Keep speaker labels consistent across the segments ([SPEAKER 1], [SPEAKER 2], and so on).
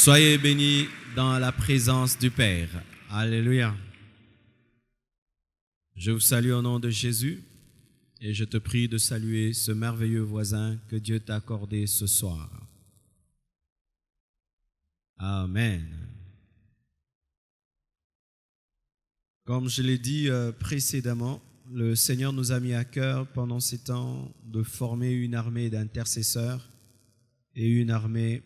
[SPEAKER 1] Soyez bénis dans la présence du Père. Alléluia. Je vous salue au nom de Jésus et je te prie de saluer ce merveilleux voisin que Dieu t'a accordé ce soir. Amen. Comme je l'ai dit précédemment, le Seigneur nous a mis à cœur pendant ces temps de former une armée d'intercesseurs et une armée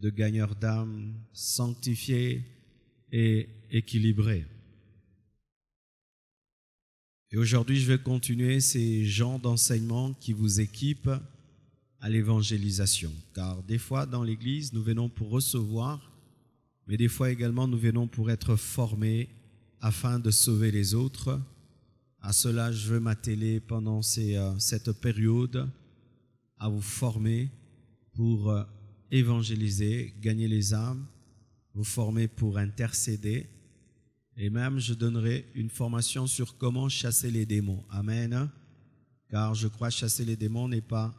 [SPEAKER 1] de gagneurs d'âmes sanctifiés et équilibrés. Et aujourd'hui, je vais continuer ces genres d'enseignements qui vous équipent à l'évangélisation. Car des fois, dans l'Église, nous venons pour recevoir, mais des fois également, nous venons pour être formés afin de sauver les autres. À cela, je veux m'atteler pendant cette période à vous former pour évangéliser, gagner les âmes, vous former pour intercéder. Et même, je donnerai une formation sur comment chasser les démons. Amen. Car je crois que chasser les démons n'est pas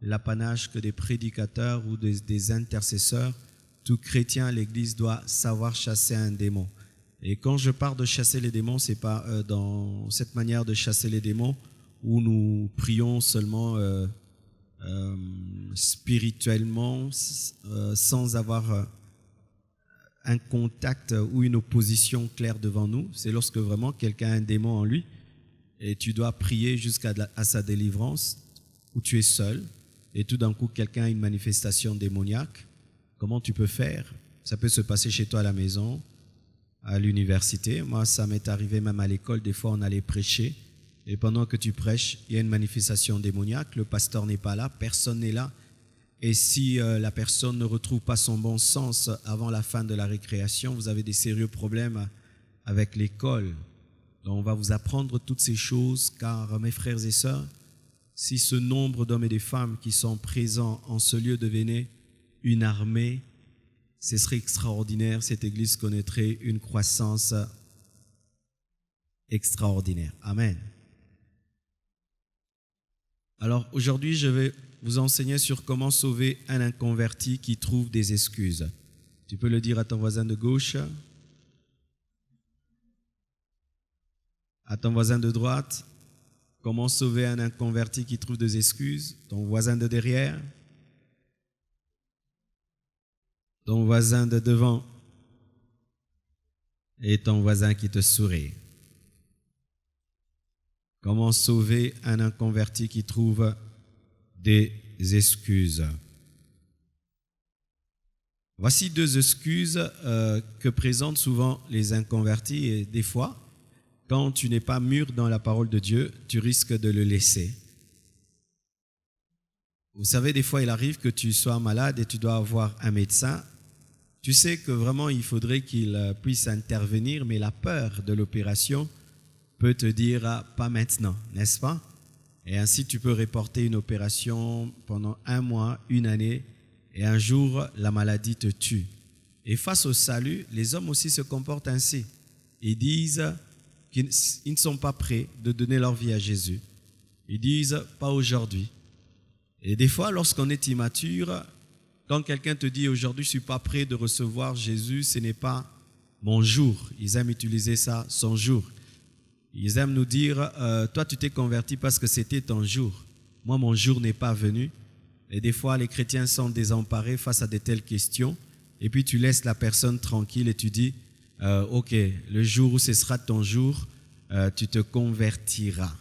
[SPEAKER 1] l'apanage que des prédicateurs ou des intercesseurs. Tout chrétien à l'Église doit savoir chasser un démon. Et quand je parle de chasser les démons, ce n'est pas dans cette manière de chasser les démons où nous prions seulement spirituellement sans avoir un contact ou une opposition claire devant nous. C'est lorsque vraiment quelqu'un a un démon en lui et tu dois prier jusqu'à sa délivrance, où tu es seul et tout d'un coup quelqu'un a une manifestation démoniaque. Comment tu peux faire? Ça peut se passer chez toi à la maison, à l'université. Moi, ça m'est arrivé même à l'école. Des fois, on allait prêcher et pendant que tu prêches, il y a une manifestation démoniaque. Le pasteur n'est pas là, personne n'est là. Et si la personne ne retrouve pas son bon sens avant la fin de la récréation, vous avez des sérieux problèmes avec l'école. Donc, on va vous apprendre toutes ces choses, car mes frères et sœurs, si ce nombre d'hommes et de femmes qui sont présents en ce lieu devenait une armée, ce serait extraordinaire. Cette église connaîtrait une croissance extraordinaire. Amen. Alors aujourd'hui, je vais vous enseigner sur comment sauver un inconverti qui trouve des excuses. Tu peux le dire à ton voisin de gauche, à ton voisin de droite. Comment sauver un inconverti qui trouve des excuses? Ton voisin de derrière, ton voisin de devant et ton voisin qui te sourit. Comment sauver un inconverti qui trouve des excuses? Voici deux excuses que présentent souvent les inconvertis et des fois, quand tu n'es pas mûr dans la parole de Dieu, tu risques de le laisser. Vous savez, des fois, il arrive que tu sois malade et tu dois avoir un médecin. Tu sais que vraiment, il faudrait qu'il puisse intervenir, mais la peur de l'opération peut te dire pas maintenant, n'est-ce pas? Et ainsi, tu peux reporter une opération pendant 1 mois, 1 année, et un jour, la maladie te tue. Et face au salut, les hommes aussi se comportent ainsi. Ils disent qu'ils ne sont pas prêts de donner leur vie à Jésus. Ils disent pas aujourd'hui. Et des fois, lorsqu'on est immature, quand quelqu'un te dit aujourd'hui, je ne suis pas prêt de recevoir Jésus, ce n'est pas mon jour. Ils aiment utiliser ça, son jour. Ils aiment nous dire, toi tu t'es converti parce que c'était ton jour. Moi, mon jour n'est pas venu. Et des fois, les chrétiens sont désemparés face à de telles questions. Et puis, tu laisses la personne tranquille et tu dis, ok, le jour où ce sera ton jour, tu te convertiras.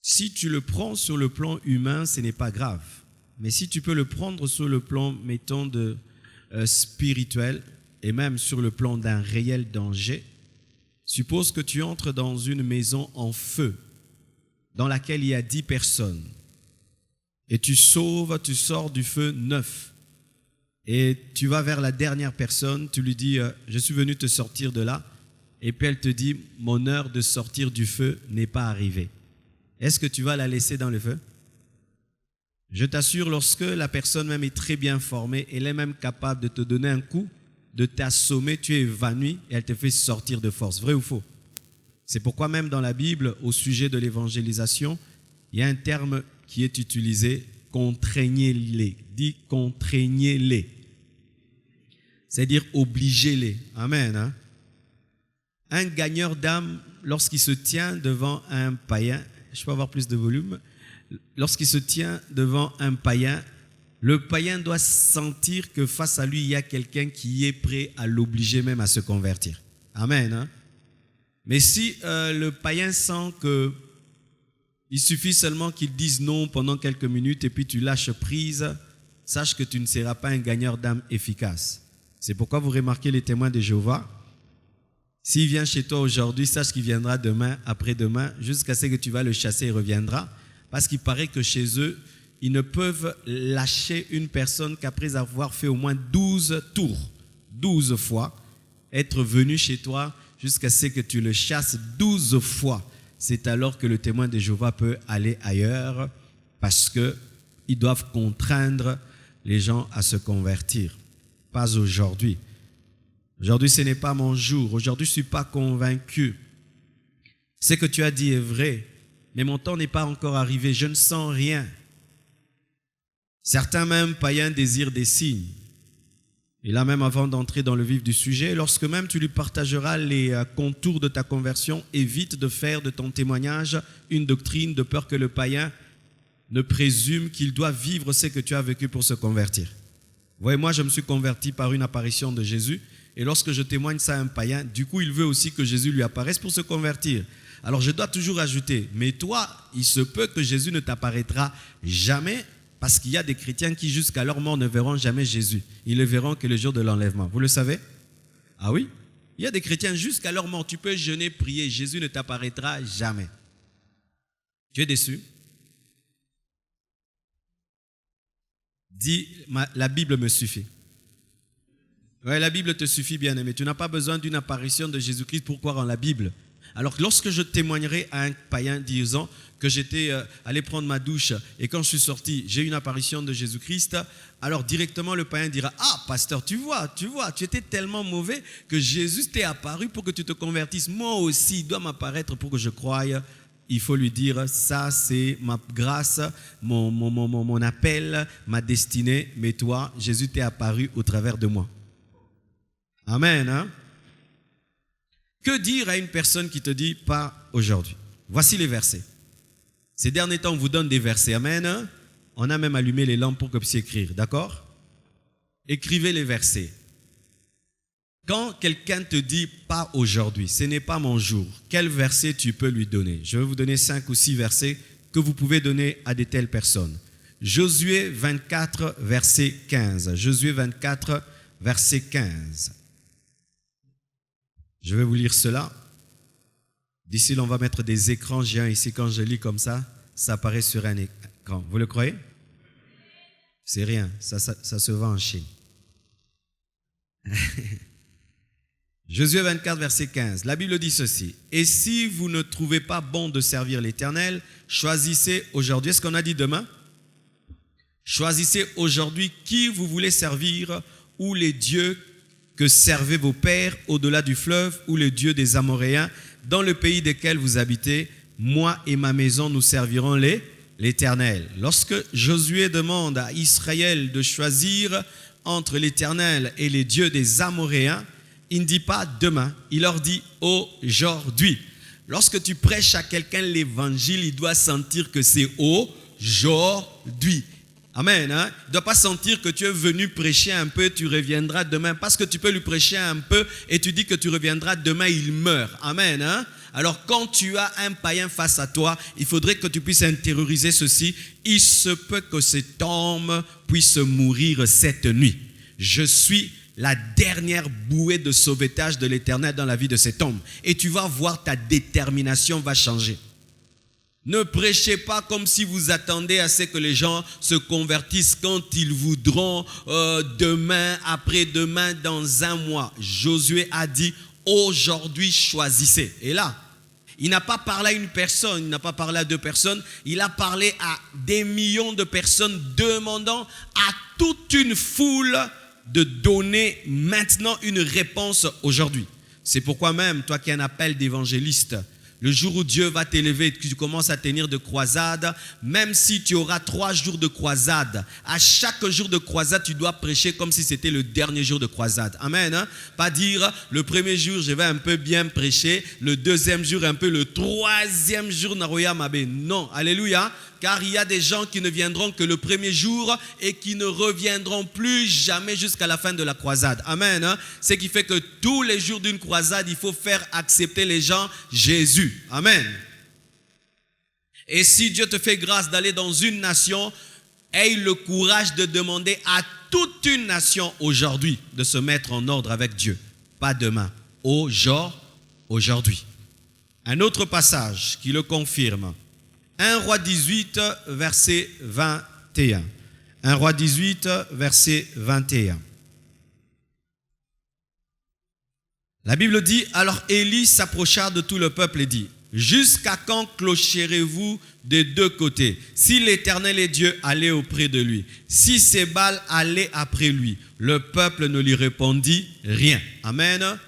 [SPEAKER 1] Si tu le prends sur le plan humain, ce n'est pas grave. Mais si tu peux le prendre sur le plan, mettons, spirituel et même sur le plan d'un réel danger, suppose que tu entres dans une maison en feu dans laquelle il y a 10 personnes et tu sors du feu 9 et tu vas vers la dernière personne, tu lui dis je suis venu te sortir de là et puis elle te dit mon heure de sortir du feu n'est pas arrivée. Est-ce que tu vas la laisser dans le feu? Je t'assure, lorsque la personne même est très bien formée, elle est même capable de te donner un coup, de t'assommer, tu es évanoui et elle te fait sortir de force. Vrai ou faux? C'est pourquoi même dans la Bible, au sujet de l'évangélisation, il y a un terme qui est utilisé contraignez-les. Dis contraignez-les. C'est-à-dire obligez-les. Amen. Hein? Un gagneur d'âme, lorsqu'il se tient devant un païen, je peux avoir plus de volume, lorsqu'il se tient devant un païen, le païen doit sentir que face à lui, il y a quelqu'un qui est prêt à l'obliger même à se convertir. Amen. Hein? Mais si le païen sent que il suffit seulement qu'il dise non pendant quelques minutes et puis tu lâches prise, sache que tu ne seras pas un gagneur d'âme efficace. C'est pourquoi vous remarquez les témoins de Jéhovah. S'il vient chez toi aujourd'hui, sache qu'il viendra demain, après-demain, jusqu'à ce que tu vas le chasser, il reviendra. Parce qu'il paraît que chez eux, ils ne peuvent lâcher une personne qu'après avoir fait au moins 12 tours, 12 fois, être venu chez toi jusqu'à ce que tu le chasses 12 fois. C'est alors que le témoin de Jéhovah peut aller ailleurs parce qu'ils doivent contraindre les gens à se convertir. Pas aujourd'hui. Aujourd'hui, ce n'est pas mon jour. Aujourd'hui, je ne suis pas convaincu. Ce que tu as dit est vrai, mais mon temps n'est pas encore arrivé. Je ne sens rien. Certains même païens désirent des signes. Et là même, avant d'entrer dans le vif du sujet, lorsque même tu lui partageras les contours de ta conversion, évite de faire de ton témoignage une doctrine de peur que le païen ne présume qu'il doit vivre ce que tu as vécu pour se convertir. Vous voyez, moi, je me suis converti par une apparition de Jésus. Et lorsque je témoigne ça à un païen, du coup, il veut aussi que Jésus lui apparaisse pour se convertir. Alors, je dois toujours ajouter, mais toi, il se peut que Jésus ne t'apparaîtra jamais parce qu'il y a des chrétiens qui, jusqu'à leur mort, ne verront jamais Jésus. Ils le verront que le jour de l'enlèvement. Vous le savez? Ah oui? Il y a des chrétiens, jusqu'à leur mort, tu peux jeûner, prier, Jésus ne t'apparaîtra jamais. Tu es déçu? Dis, la Bible me suffit. Oui, la Bible te suffit, bien-aimé. Tu n'as pas besoin d'une apparition de Jésus-Christ pour croire en la Bible. Alors, lorsque je témoignerai à un païen disant que j'étais allé prendre ma douche et quand je suis sorti, j'ai eu une apparition de Jésus-Christ, alors directement le païen dira « Ah, pasteur, tu vois, tu étais tellement mauvais que Jésus t'est apparu pour que tu te convertisses. Moi aussi, il doit m'apparaître pour que je croie. » Il faut lui dire « Ça, c'est ma grâce, mon appel, ma destinée. Mais toi, Jésus t'est apparu au travers de moi. » Amen. Hein? Que dire à une personne qui te dit « Pas aujourd'hui » Voici les versets. Ces derniers temps, on vous donne des versets. Amen. Hein? On a même allumé les lampes pour que vous puissiez écrire. D'accord? Écrivez les versets. Quand quelqu'un te dit « Pas aujourd'hui », ce n'est pas mon jour, quel verset tu peux lui donner? Je vais vous donner 5 ou 6 versets que vous pouvez donner à de telles personnes. Josué 24, verset 15. Josué 24, verset 15. Je vais vous lire cela. D'ici là, on va mettre des écrans géants ici. Quand je lis comme ça, ça apparaît sur un écran. Vous le croyez? C'est rien. Ça se vend en Chine. Josué 24, verset 15. La Bible dit ceci. « Et si vous ne trouvez pas bon de servir l'Éternel, choisissez aujourd'hui. » Est-ce qu'on a dit demain? Choisissez aujourd'hui qui vous voulez servir ou les dieux que servaient vos pères au-delà du fleuve ou les dieux des Amoréens dans le pays desquels vous habitez. Moi et ma maison, nous servirons l'Éternel. Lorsque Josué demande à Israël de choisir entre l'Éternel et les dieux des Amoréens, il ne dit pas demain, il leur dit aujourd'hui. Lorsque tu prêches à quelqu'un l'évangile, il doit sentir que c'est aujourd'hui. Amen. Hein? Il ne doit pas sentir que tu es venu prêcher un peu, tu reviendras demain. Parce que tu peux lui prêcher un peu et tu dis que tu reviendras demain, il meurt. Amen. Hein? Alors quand tu as un païen face à toi, il faudrait que tu puisses intérioriser ceci. Il se peut que cet homme puisse mourir cette nuit. Je suis la dernière bouée de sauvetage de l'Éternel dans la vie de cet homme. Et tu vas voir, ta détermination va changer. Ne prêchez pas comme si vous attendez à ce que les gens se convertissent quand ils voudront, demain, après-demain, dans un mois. Josué a dit, aujourd'hui choisissez. Et là, il n'a pas parlé à une personne, il n'a pas parlé à 2 personnes, il a parlé à des millions de personnes demandant à toute une foule de donner maintenant une réponse aujourd'hui. C'est pourquoi même, toi qui es un appel d'évangéliste, Le jour où Dieu va t'élever et que tu commences à tenir de croisade, même si tu auras 3 jours de croisade, à chaque jour de croisade, tu dois prêcher comme si c'était le dernier jour de croisade. Amen. Hein? Pas dire, le premier jour, je vais un peu bien prêcher, le deuxième jour un peu, le troisième jour, Naroya Mabe. Non, alléluia. Car il y a des gens qui ne viendront que le premier jour et qui ne reviendront plus jamais jusqu'à la fin de la croisade. Amen. Hein? Ce qui fait que tous les jours d'une croisade, il faut faire accepter les gens Jésus. Amen. Et si Dieu te fait grâce d'aller dans une nation, aie le courage de demander à toute une nation aujourd'hui de se mettre en ordre avec Dieu. Pas demain, aujourd'hui. Un autre passage qui le confirme. 1 Roi 18, verset 21. 1 Roi 18, verset 21. La Bible dit, alors Élie s'approcha de tout le peuple et dit, jusqu'à quand clocherez-vous des deux côtés? Si l'Éternel est Dieu, allez auprès de lui. Si c'est Baal, allez après lui. Le peuple ne lui répondit rien. Amen.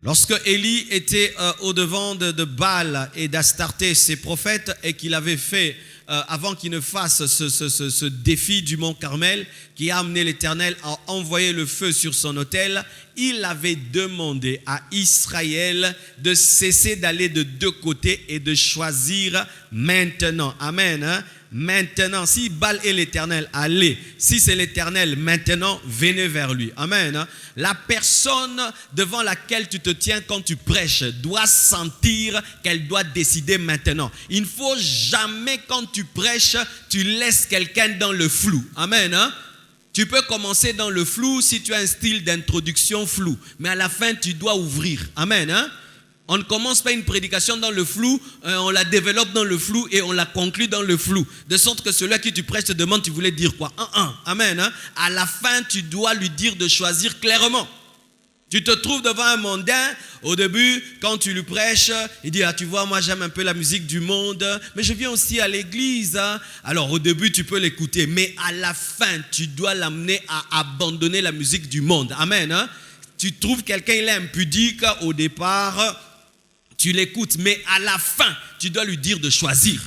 [SPEAKER 1] Lorsque Élie était au-devant de Baal et d'Astarté, ses prophètes, et qu'il avait fait, avant qu'il ne fasse ce défi du mont Carmel, qui a amené l'Éternel à envoyer le feu sur son autel, il avait demandé à Israël de cesser d'aller de deux côtés et de choisir maintenant. Amen. Hein? Maintenant, si Baal est l'Éternel, allez. Si c'est l'Éternel, maintenant, venez vers lui. Amen. La personne devant laquelle tu te tiens quand tu prêches doit sentir qu'elle doit décider maintenant. Il ne faut jamais, quand tu prêches, tu laisses quelqu'un dans le flou. Amen. Tu peux commencer dans le flou si tu as un style d'introduction flou. Mais à la fin, tu dois ouvrir. Amen. On ne commence pas une prédication dans le flou, on la développe dans le flou et on la conclut dans le flou. De sorte que celui à qui tu prêches te demande, tu voulais dire quoi? Amen. À la fin, tu dois lui dire de choisir clairement. Tu te trouves devant un mondain, au début, quand tu lui prêches, il dit, tu vois, moi j'aime un peu la musique du monde, mais je viens aussi à l'église. Alors au début, tu peux l'écouter, mais à la fin, tu dois l'amener à abandonner la musique du monde. Amen. Tu trouves quelqu'un, il est impudique au départ, tu l'écoutes, mais à la fin, tu dois lui dire de choisir.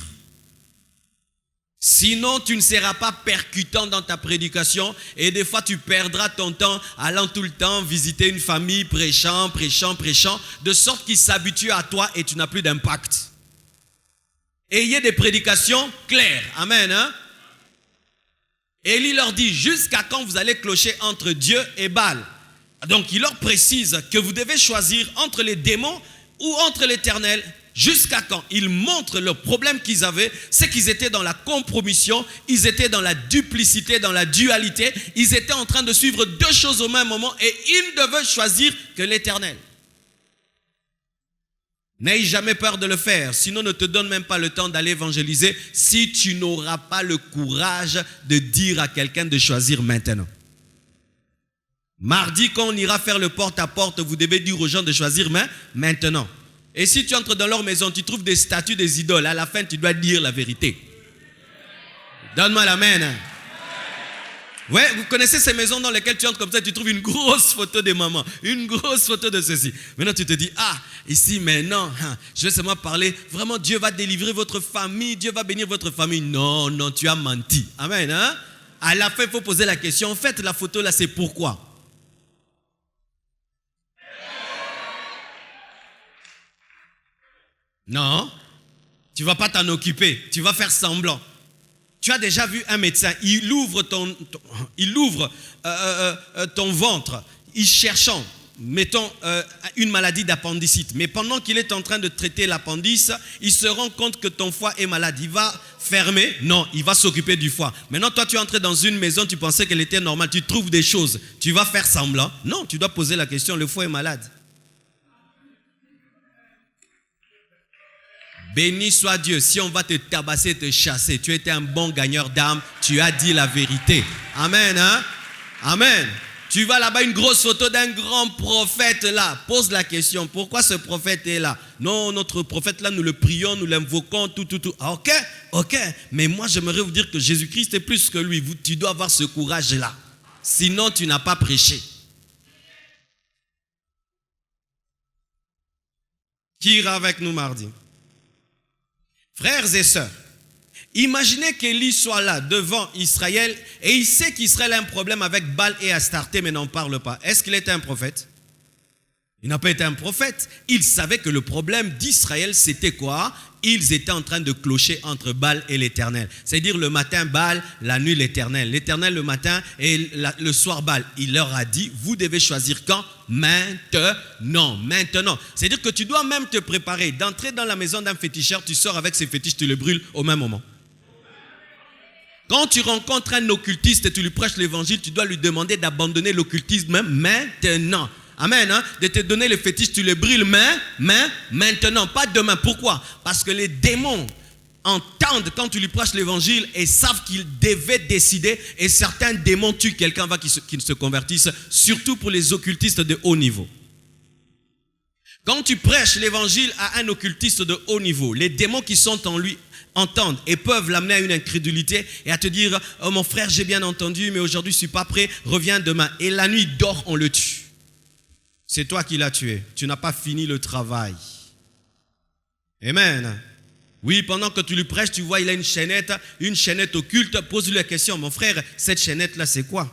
[SPEAKER 1] Sinon, tu ne seras pas percutant dans ta prédication et des fois, tu perdras ton temps allant tout le temps visiter une famille, prêchant, de sorte qu'ils s'habituent à toi et tu n'as plus d'impact. Ayez des prédications claires. Amen. Élie leur dit, jusqu'à quand vous allez clocher entre Dieu et Baal? Donc, il leur précise que vous devez choisir entre les démons ou entre l'Éternel. Jusqu'à quand? Ils montrent le problème qu'ils avaient, c'est qu'ils étaient dans la compromission, ils étaient dans la duplicité, dans la dualité. Ils étaient en train de suivre deux choses au même moment et ils ne devaient choisir que l'Éternel. N'aie jamais peur de le faire, sinon ne te donne même pas le temps d'aller évangéliser si tu n'auras pas le courage de dire à quelqu'un de choisir maintenant. Mardi, quand on ira faire le porte-à-porte, vous devez dire aux gens de choisir maintenant. Et si tu entres dans leur maison, tu trouves des statues, des idoles, à la fin, tu dois dire la vérité. Donne-moi l'amen. Ouais, vous connaissez ces maisons dans lesquelles tu entres comme ça, tu trouves une grosse photo de maman, une grosse photo de ceci. Maintenant, tu te dis, ici, maintenant, je vais seulement parler, vraiment, Dieu va délivrer votre famille, Dieu va bénir votre famille. Non, tu as menti. Amen. À la fin, il faut poser la question, en fait, la photo là, c'est pourquoi? Non, tu ne vas pas t'en occuper, tu vas faire semblant. Tu as déjà vu un médecin, il ouvre ton ventre, il cherchant, mettons, une maladie d'appendicite. Mais pendant qu'il est en train de traiter l'appendice, il se rend compte que ton foie est malade. Il va fermer? Non, il va s'occuper du foie. Maintenant, toi, tu es entré dans une maison, tu pensais qu'elle était normale, tu trouves des choses. Tu vas faire semblant? Non, tu dois poser la question, le foie est malade. Béni soit Dieu, si on va te tabasser, te chasser, tu étais un bon gagneur d'âme, tu as dit la vérité. Amen. Amen. Tu vas là-bas, une grosse photo d'un grand prophète là. Pose la question, pourquoi ce prophète est là? Non, notre prophète là, nous le prions, nous l'invoquons, tout. Ok. Mais moi, j'aimerais vous dire que Jésus-Christ est plus que lui. Tu dois avoir ce courage-là. Sinon, tu n'as pas prêché. Qui ira avec nous mardi? Frères et sœurs, imaginez qu'Élie soit là devant Israël et il sait qu'Israël a un problème avec Baal et Astarté mais n'en parle pas. Est-ce qu'il était un prophète? Il n'a pas été un prophète. Il savait que le problème d'Israël, c'était quoi? Ils étaient en train de clocher entre Baal et l'Éternel. C'est-à-dire le matin Baal, la nuit l'Éternel. L'Éternel le matin et le soir Baal. Il leur a dit, vous devez choisir quand? Maintenant. Maintenant. C'est-à-dire que tu dois même te préparer. D'entrer dans la maison d'un féticheur, tu sors avec ses fétiches, tu les brûles au même moment. Quand tu rencontres un occultiste et tu lui prêches l'évangile, tu dois lui demander d'abandonner l'occultisme maintenant. Amen. De te donner les fétiches, tu les brûles maintenant, pas demain. Pourquoi? Parce que les démons entendent quand tu lui prêches l'évangile et savent qu'ils devaient décider. Et certains démons tuent quelqu'un qui se convertisse, surtout pour les occultistes de haut niveau. Quand tu prêches l'évangile à un occultiste de haut niveau, les démons qui sont en lui entendent et peuvent l'amener à une incrédulité et à te dire « Oh mon frère, j'ai bien entendu, mais aujourd'hui je ne suis pas prêt, reviens demain. » Et la nuit, il dort, on le tue. C'est toi qui l'as tué. Tu n'as pas fini le travail. Amen. Oui, pendant que tu lui prêches, tu vois, il a une chaînette occulte. Pose-lui la question, mon frère, cette chaînette-là, c'est quoi?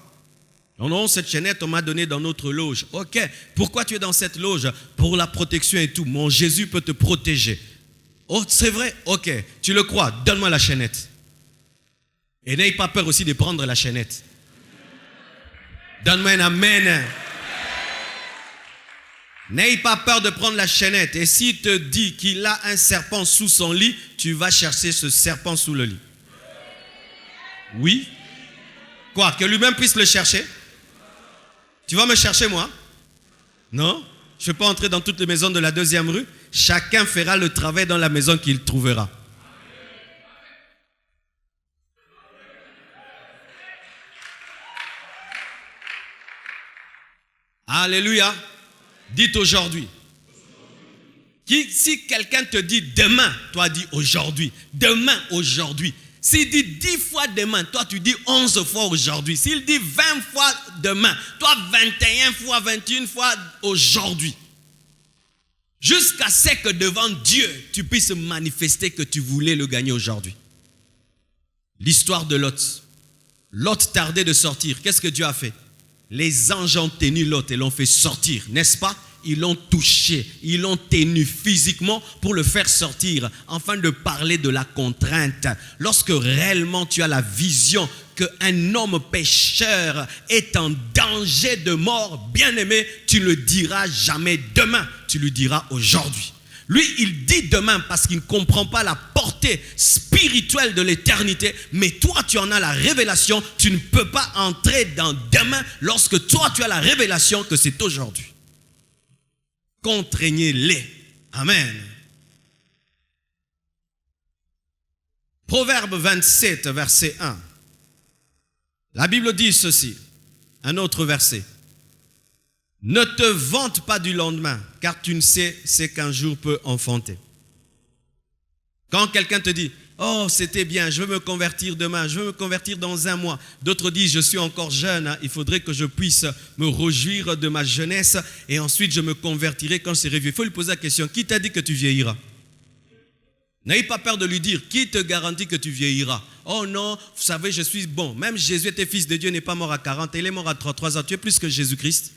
[SPEAKER 1] Non, non, cette chaînette, on m'a donné dans notre loge. Ok, pourquoi tu es dans cette loge? Pour la protection et tout. Mon Jésus peut te protéger. Oh, c'est vrai? Ok, tu le crois? Donne-moi la chaînette. Et n'aie pas peur aussi de prendre la chaînette. Donne-moi un amen. N'aie pas peur de prendre la chaînette. Et s'il te dit qu'il a un serpent sous son lit, tu vas chercher ce serpent sous le lit. Oui. Quoi? Que lui-même puisse le chercher? Tu vas me chercher moi? Non? Je ne vais pas entrer dans toutes les maisons de la 2e rue. Chacun fera le travail dans la maison qu'il trouvera. Alléluia. Dites aujourd'hui. Si quelqu'un te dit demain, toi dis aujourd'hui. Demain, aujourd'hui. S'il dit 10 fois demain, toi tu dis 11 fois aujourd'hui. S'il dit 20 fois demain, toi 21 fois, 21 fois aujourd'hui. Jusqu'à ce que devant Dieu, tu puisses manifester que tu voulais le gagner aujourd'hui. L'histoire de Lot. Lot tardait de sortir. Qu'est-ce que Dieu a fait? Les anges ont tenu Lot et l'ont fait sortir, n'est-ce pas? Ils l'ont touché, ils l'ont tenu physiquement pour le faire sortir, afin de parler de la contrainte. Lorsque réellement tu as la vision qu'un homme pécheur est en danger de mort, bien-aimé, tu ne le diras jamais demain, tu le diras aujourd'hui. Lui, il dit demain parce qu'il ne comprend pas la portée spirituelle de l'éternité. Mais toi, tu en as la révélation. Tu ne peux pas entrer dans demain lorsque toi, tu as la révélation que c'est aujourd'hui. Contraignez-les. Amen. Proverbe 27, verset 1. La Bible dit ceci. Un autre verset. Ne te vante pas du lendemain, car tu ne sais ce qu'un jour peut enfanter. Quand quelqu'un te dit, oh c'était bien, je veux me convertir demain, je veux me convertir dans 1 mois. D'autres disent, je suis encore jeune, il faudrait que je puisse me réjouir de ma jeunesse et ensuite je me convertirai quand je serai vieux. Il faut lui poser la question, qui t'a dit que tu vieilliras? N'ayez pas peur de lui dire, qui te garantit que tu vieilliras? Oh non, vous savez, je suis bon. Même Jésus était fils de Dieu, n'est pas mort à 40, il est mort à 33 ans. Tu es plus que Jésus-Christ.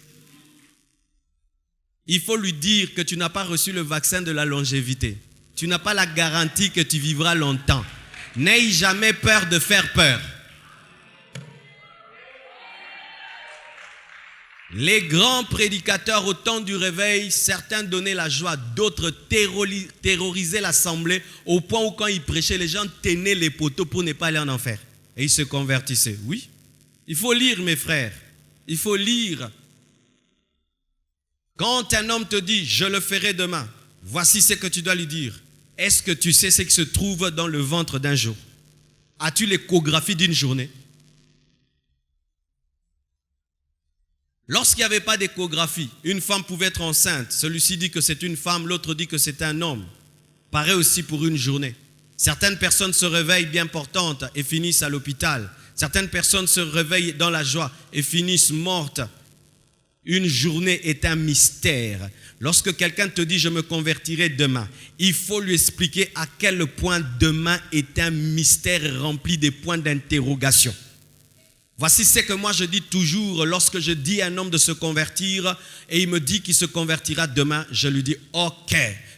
[SPEAKER 1] Il faut lui dire que tu n'as pas reçu le vaccin de la longévité. Tu n'as pas la garantie que tu vivras longtemps. N'aie jamais peur de faire peur. Les grands prédicateurs au temps du réveil, certains donnaient la joie, d'autres terrorisaient l'assemblée au point où quand ils prêchaient, les gens tenaient les poteaux pour ne pas aller en enfer. Et ils se convertissaient. Oui, il faut lire mes frères, il faut lire. Quand un homme te dit, je le ferai demain, voici ce que tu dois lui dire. Est-ce que tu sais ce qui se trouve dans le ventre d'un jour? As-tu l'échographie d'une journée? Lorsqu'il n'y avait pas d'échographie, une femme pouvait être enceinte. Celui-ci dit que c'est une femme, l'autre dit que c'est un homme. Pareil aussi pour une journée. Certaines personnes se réveillent bien portantes et finissent à l'hôpital. Certaines personnes se réveillent dans la joie et finissent mortes. Une journée est un mystère. Lorsque quelqu'un te dit « je me convertirai demain », il faut lui expliquer à quel point demain est un mystère rempli de points d'interrogation. Voici ce que moi je dis toujours lorsque je dis à un homme de se convertir et il me dit qu'il se convertira demain, je lui dis « ok,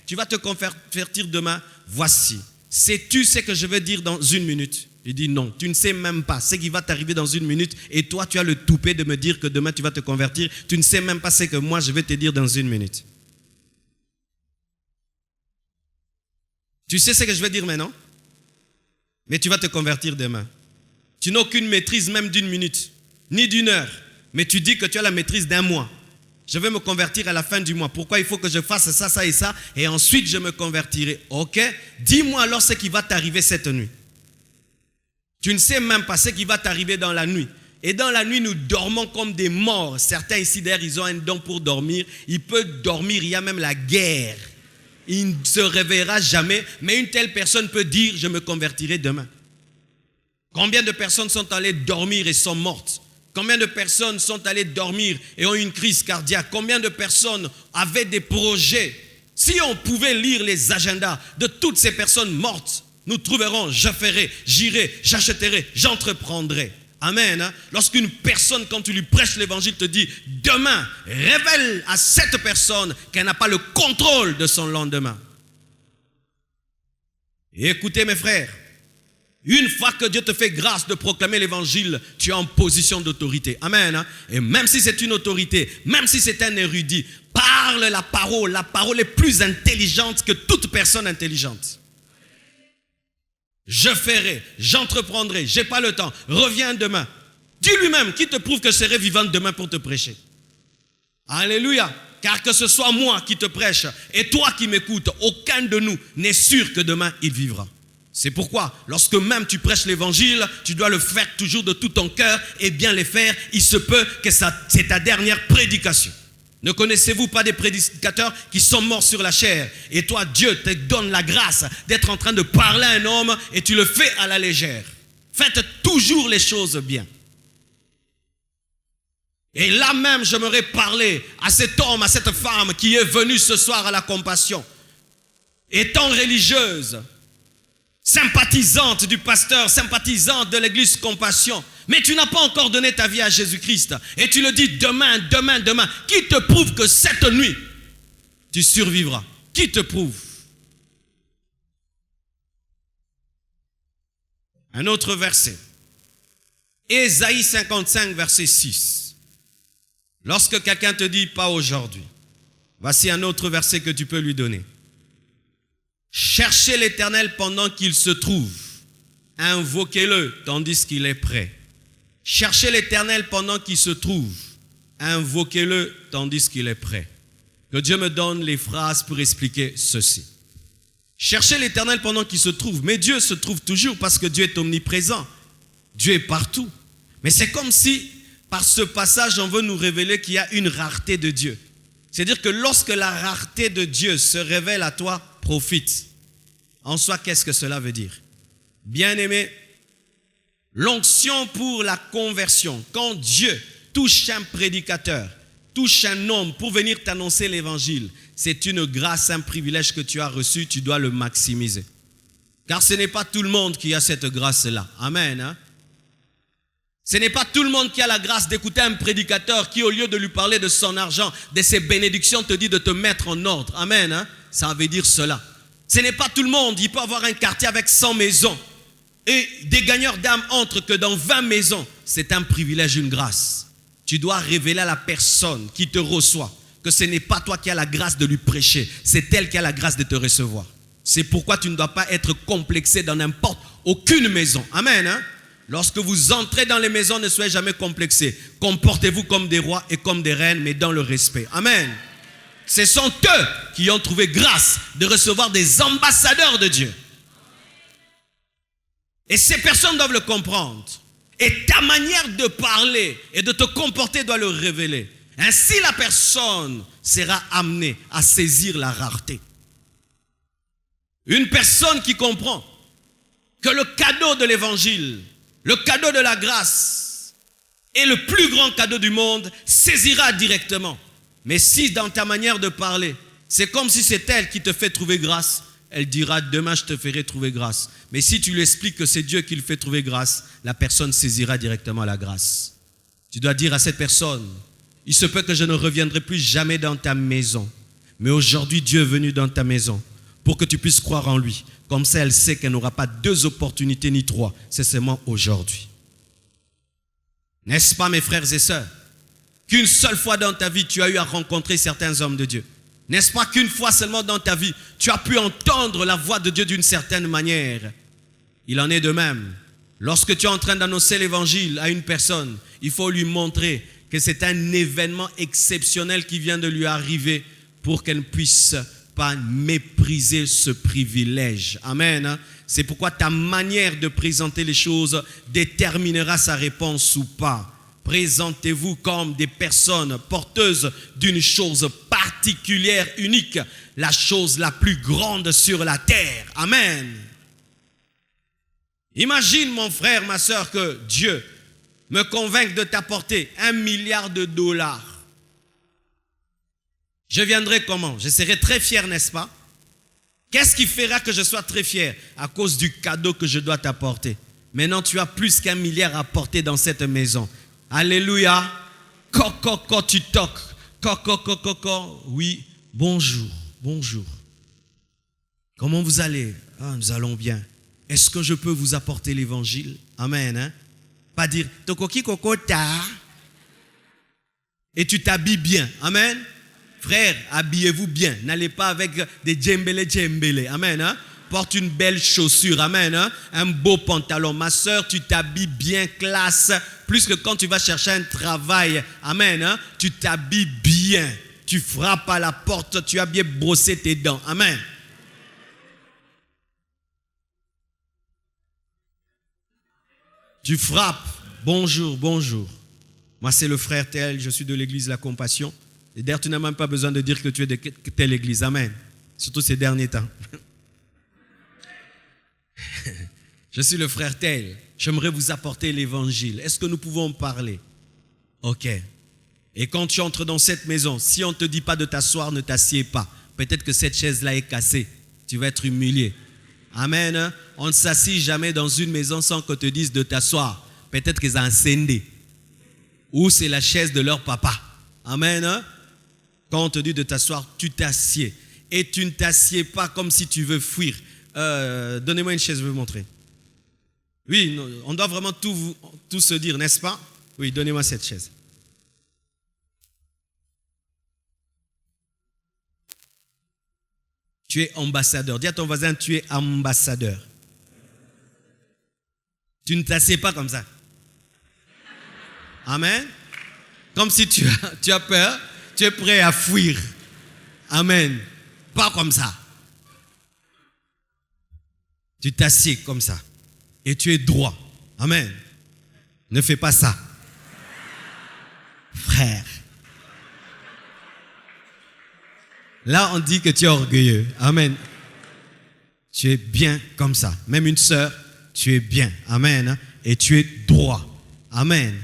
[SPEAKER 1] tu vas te convertir demain, voici. Sais-tu ce que je vais dire dans une minute ?» Il dit non, tu ne sais même pas ce qui va t'arriver dans une minute et toi tu as le toupet de me dire que demain tu vas te convertir. Tu ne sais même pas ce que moi je vais te dire dans une minute. Tu sais ce que je vais dire maintenant? Mais tu vas te convertir demain. Tu n'as aucune maîtrise même d'une minute, ni d'une heure. Mais tu dis que tu as la maîtrise d'un mois. Je vais me convertir à la fin du mois. Pourquoi il faut que je fasse ça, ça et ça et ensuite je me convertirai? Ok, dis-moi alors ce qui va t'arriver cette nuit. Tu ne sais même pas ce qui va t'arriver dans la nuit. Et dans la nuit, nous dormons comme des morts. Certains ici d'ailleurs, ils ont un don pour dormir. Ils peuvent dormir, il y a même la guerre. Il ne se réveillera jamais. Mais une telle personne peut dire, je me convertirai demain. Combien de personnes sont allées dormir et sont mortes? Combien de personnes sont allées dormir et ont eu une crise cardiaque? Combien de personnes avaient des projets? Si on pouvait lire les agendas de toutes ces personnes mortes, nous trouverons, je ferai, j'irai, j'achèterai, j'entreprendrai. Amen. Hein? Lorsqu'une personne, quand tu lui prêches l'évangile, te dit, demain, révèle à cette personne qu'elle n'a pas le contrôle de son lendemain. Et écoutez mes frères, une fois que Dieu te fait grâce de proclamer l'évangile, tu es en position d'autorité. Amen. Hein? Et même si c'est une autorité, même si c'est un érudit, parle la parole est plus intelligente que toute personne intelligente. Je ferai, j'entreprendrai, j'ai pas le temps, reviens demain. Dis lui-même qui te prouve que je serai vivant demain pour te prêcher. Alléluia. Car que ce soit moi qui te prêche et toi qui m'écoutes, aucun de nous n'est sûr que demain il vivra. C'est pourquoi, lorsque même tu prêches l'évangile, tu dois le faire toujours de tout ton cœur et bien le faire. Il se peut que c'est ta dernière prédication. Ne connaissez-vous pas des prédicateurs qui sont morts sur la chair? Et toi, Dieu te donne la grâce d'être en train de parler à un homme et tu le fais à la légère. Faites toujours les choses bien. Et là même, j'aimerais parler à cet homme, à cette femme qui est venue ce soir à la compassion. Étant religieuse, sympathisante du pasteur, sympathisante de l'église Compassion, mais tu n'as pas encore donné ta vie à Jésus-Christ et tu le dis demain, demain, demain. Qui te prouve que cette nuit, tu survivras? Qui te prouve? Un autre verset. Ésaïe 55, verset 6. Lorsque quelqu'un te dit pas aujourd'hui, voici un autre verset que tu peux lui donner. Cherchez l'Éternel pendant qu'il se trouve. Invoquez-le tandis qu'il est prêt. Cherchez l'Éternel pendant qu'il se trouve. Invoquez-le tandis qu'il est prêt. Que Dieu me donne les phrases pour expliquer ceci. Cherchez l'Éternel pendant qu'il se trouve. Mais Dieu se trouve toujours parce que Dieu est omniprésent. Dieu est partout. Mais c'est comme si, par ce passage, on veut nous révéler qu'il y a une rareté de Dieu. C'est-à-dire que lorsque la rareté de Dieu se révèle à toi, profite. En soi, qu'est-ce que cela veut dire? Bien-aimé, l'onction pour la conversion, quand Dieu touche un prédicateur, touche un homme pour venir t'annoncer l'évangile, c'est une grâce, un privilège que tu as reçu, tu dois le maximiser. Car ce n'est pas tout le monde qui a cette grâce-là. Amen. Hein? Ce n'est pas tout le monde qui a la grâce d'écouter un prédicateur qui, au lieu de lui parler de son argent, de ses bénédictions, te dit de te mettre en ordre. Amen. Hein? Ça veut dire cela. Ce n'est pas tout le monde. Il peut avoir un quartier avec 100 maisons. Et des gagneurs d'âme entrent que dans 20 maisons. C'est un privilège, une grâce. Tu dois révéler à la personne qui te reçoit que ce n'est pas toi qui as la grâce de lui prêcher. C'est elle qui a la grâce de te recevoir. C'est pourquoi tu ne dois pas être complexé dans aucune maison. Amen. Hein? Lorsque vous entrez dans les maisons, ne soyez jamais complexés. Comportez-vous comme des rois et comme des reines, mais dans le respect. Amen. Ce sont eux qui ont trouvé grâce de recevoir des ambassadeurs de Dieu. Et ces personnes doivent le comprendre. Et ta manière de parler et de te comporter doit le révéler. Ainsi, la personne sera amenée à saisir la rareté. Une personne qui comprend que le cadeau de l'évangile, le cadeau de la grâce, Et le plus grand cadeau du monde saisira directement. Mais si dans ta manière de parler, c'est comme si c'est elle qui te fait trouver grâce, elle dira demain je te ferai trouver grâce. Mais si tu lui expliques que c'est Dieu qui lui fait trouver grâce, la personne saisira directement la grâce. Tu dois dire à cette personne, il se peut que je ne reviendrai plus jamais dans ta maison. Mais aujourd'hui Dieu est venu dans ta maison pour que tu puisses croire en lui. Comme ça elle sait qu'elle n'aura pas 2 opportunités ni 3. C'est seulement aujourd'hui. N'est-ce pas mes frères et sœurs, qu'une seule fois dans ta vie, tu as eu à rencontrer certains hommes de Dieu? N'est-ce pas qu'une fois seulement dans ta vie, tu as pu entendre la voix de Dieu d'une certaine manière? Il en est de même. Lorsque tu es en train d'annoncer l'évangile à une personne, il faut lui montrer que c'est un événement exceptionnel qui vient de lui arriver pour qu'elle ne puisse pas mépriser ce privilège. Amen. C'est pourquoi ta manière de présenter les choses déterminera sa réponse ou pas. Présentez-vous comme des personnes porteuses d'une chose particulière, unique, la chose la plus grande sur la terre. Amen. Imagine mon frère, ma soeur, que Dieu me convainc de t'apporter $1 milliard. Je viendrai comment? Je serai très fier, n'est-ce pas? Qu'est-ce qui fera que je sois très fier? À cause du cadeau que je dois t'apporter. Maintenant, tu as plus qu'1 milliard à porter dans cette maison. Alléluia. Coco, tu toques. Coco. Oui, bonjour. Comment vous allez? Nous allons bien. Est-ce que je peux vous apporter l'évangile? Amen. Hein? Pas dire, tokoki kokota. Et tu t'habilles bien. Amen. Frère, habillez-vous bien. N'allez pas avec des djembélé. Amen. Hein? Porte une belle chaussure. Amen. Hein? Un beau pantalon. Ma soeur, tu t'habilles bien classe. Plus que quand tu vas chercher un travail. Amen. Hein? Tu t'habilles bien. Tu frappes à la porte. Tu as bien brossé tes dents. Amen. Tu frappes. Bonjour. Moi, c'est le frère tel. Je suis de l'église La Compassion. Et d'ailleurs, tu n'as même pas besoin de dire que tu es de telle église. Amen. Surtout ces derniers temps. Je suis le frère tel. J'aimerais vous apporter l'évangile. Est-ce que nous pouvons parler? Ok. Et quand tu entres dans cette maison, si on ne te dit pas de t'asseoir, ne t'assieds pas. Peut-être que cette chaise-là est cassée. Tu vas être humilié. Amen. On ne s'assied jamais dans une maison sans qu'on te dise de t'asseoir. Peut-être qu'ils ont incendé. Ou c'est la chaise de leur papa. Amen. Quand on te dit de t'asseoir, tu t'assieds. Et tu ne t'assieds pas comme si tu veux fuir. Donnez-moi une chaise, je vais vous montrer. Oui, on doit vraiment tout se dire, n'est-ce pas? Oui, donnez-moi cette chaise. Tu es ambassadeur. Dis à ton voisin, tu es ambassadeur. Tu ne t'assieds pas comme ça. Amen. Comme si tu as peur, tu es prêt à fuir. Amen. Pas comme ça. Tu t'assieds comme ça. Et tu es droit. Amen. Ne fais pas ça. Frère. Là, on dit que tu es orgueilleux. Amen. Tu es bien comme ça. Même une sœur, tu es bien. Amen. Et tu es droit. Amen.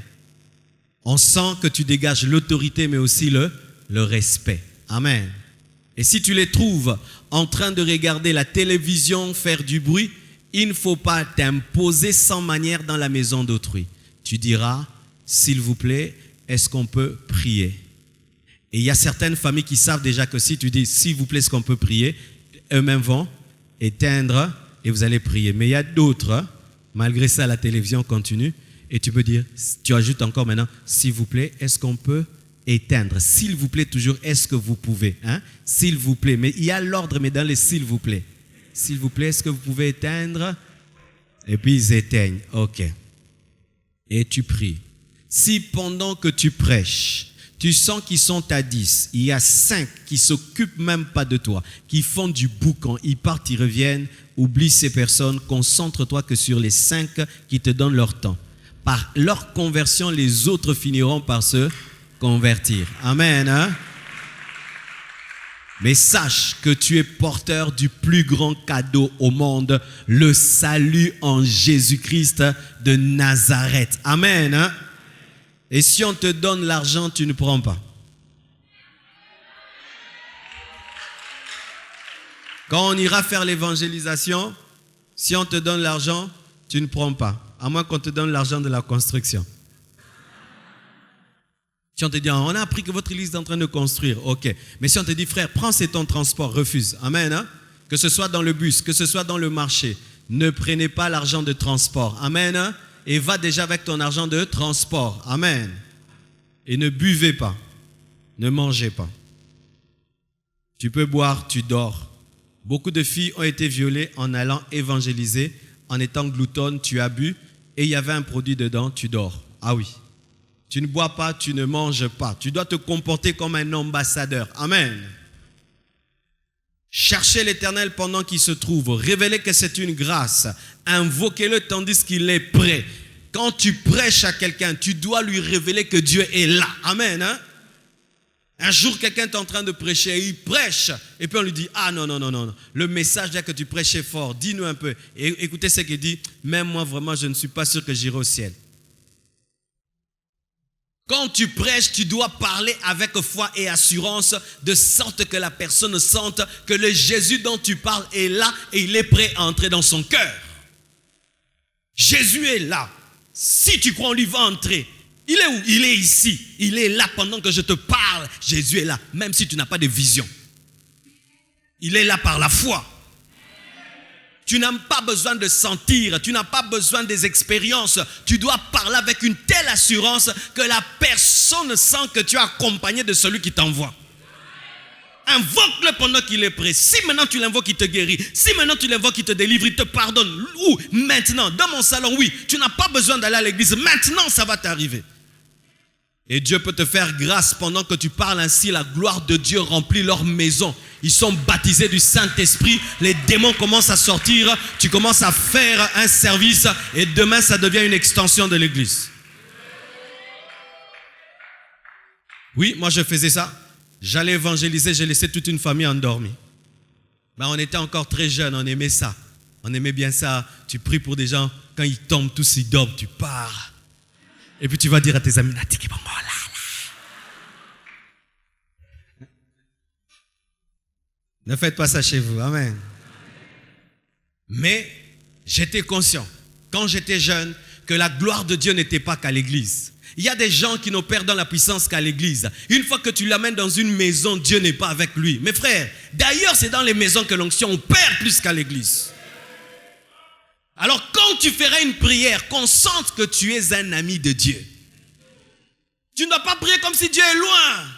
[SPEAKER 1] On sent que tu dégages l'autorité, mais aussi le respect. Amen. Et si tu les trouves en train de regarder la télévision, faire du bruit, il ne faut pas t'imposer sans manière dans la maison d'autrui. Tu diras, s'il vous plaît, est-ce qu'on peut prier? Et il y a certaines familles qui savent déjà que si tu dis, s'il vous plaît, est-ce qu'on peut prier? Eux-mêmes vont éteindre et vous allez prier. Mais il y a d'autres, malgré ça, la télévision continue. Et tu peux dire, tu ajoutes encore maintenant, s'il vous plaît, est-ce qu'on peut éteindre? S'il vous plaît, toujours, est-ce que vous pouvez? Hein? S'il vous plaît. Mais il y a l'ordre, mais dans les s'il vous plaît. S'il vous plaît, est-ce que vous pouvez éteindre? Et puis ils éteignent. Ok. Et tu pries. Si pendant que tu prêches, tu sens qu'ils sont à 10, il y a 5 qui ne s'occupent même pas de toi, qui font du boucan, ils partent, ils reviennent, oublie ces personnes, concentre-toi que sur les 5 qui te donnent leur temps. Par leur conversion, les autres finiront par se convertir. Amen. Hein? Mais sache que tu es porteur du plus grand cadeau au monde, le salut en Jésus-Christ de Nazareth. Amen. Hein? Et si on te donne l'argent, tu ne prends pas. Quand on ira faire l'évangélisation, si on te donne l'argent, tu ne prends pas. À moins qu'on te donne l'argent de la construction. Si on te dit, on a appris que votre église est en train de construire, ok. Mais si on te dit, frère, prends c'est ton transport, refuse. Amen. Hein? Que ce soit dans le bus, que ce soit dans le marché, ne prenez pas l'argent de transport. Amen. Hein? Et va déjà avec ton argent de transport. Amen. Et ne buvez pas. Ne mangez pas. Tu peux boire, tu dors. Beaucoup de filles ont été violées en allant évangéliser, en étant gloutonne, tu as bu, et il y avait un produit dedans, tu dors. Ah oui. Tu ne bois pas, tu ne manges pas. Tu dois te comporter comme un ambassadeur. Amen. Cherchez l'Éternel pendant qu'il se trouve. Révélez que c'est une grâce. Invoquez-le tandis qu'il est prêt. Quand tu prêches à quelqu'un, tu dois lui révéler que Dieu est là. Amen. Hein? Un jour, quelqu'un est en train de prêcher et il prêche. Et puis on lui dit, ah non. Le message là que tu prêchais fort, dis-nous un peu. Et écoutez ce qu'il dit. Même moi, vraiment, je ne suis pas sûr que j'irai au ciel. Quand tu prêches, tu dois parler avec foi et assurance, de sorte que la personne sente que le Jésus dont tu parles est là et il est prêt à entrer dans son cœur. Jésus est là. Si tu crois en lui, va entrer. Il est où? Il est ici. Il est là pendant que je te parle. Jésus est là, même si tu n'as pas de vision. Il est là par la foi. Tu n'as pas besoin de sentir, tu n'as pas besoin des expériences. Tu dois parler avec une telle assurance que la personne sent que tu es accompagné de celui qui t'envoie. Invoque-le pendant qu'il est prêt. Si maintenant tu l'invoques, il te guérit. Si maintenant tu l'invoques, il te délivre, il te pardonne. Où? Maintenant, dans mon salon, oui. Tu n'as pas besoin d'aller à l'église. Maintenant, ça va t'arriver. Et Dieu peut te faire grâce pendant que tu parles ainsi. La gloire de Dieu remplit leur maison. Ils sont baptisés du Saint-Esprit. Les démons commencent à sortir. Tu commences à faire un service. Et demain, ça devient une extension de l'église. Oui, moi je faisais ça. J'allais évangéliser. J'ai laissé toute une famille endormie. Ben, on était encore très jeunes. On aimait ça. On aimait bien ça. Tu pries pour des gens. Quand ils tombent, tous ils dorment. Tu pars. Et puis tu vas dire à tes amis, ne faites pas ça chez vous. Amen. Mais j'étais conscient, quand j'étais jeune, que la gloire de Dieu n'était pas qu'à l'église. Il y a des gens qui n'opèrent dans la puissance qu'à l'église. Une fois que tu l'amènes dans une maison, Dieu n'est pas avec lui. Mes frères, d'ailleurs, c'est dans les maisons que l'onction opère plus qu'à l'église. Alors quand tu feras une prière, qu'on sente que tu es un ami de Dieu. Tu ne dois pas prier comme si Dieu est loin.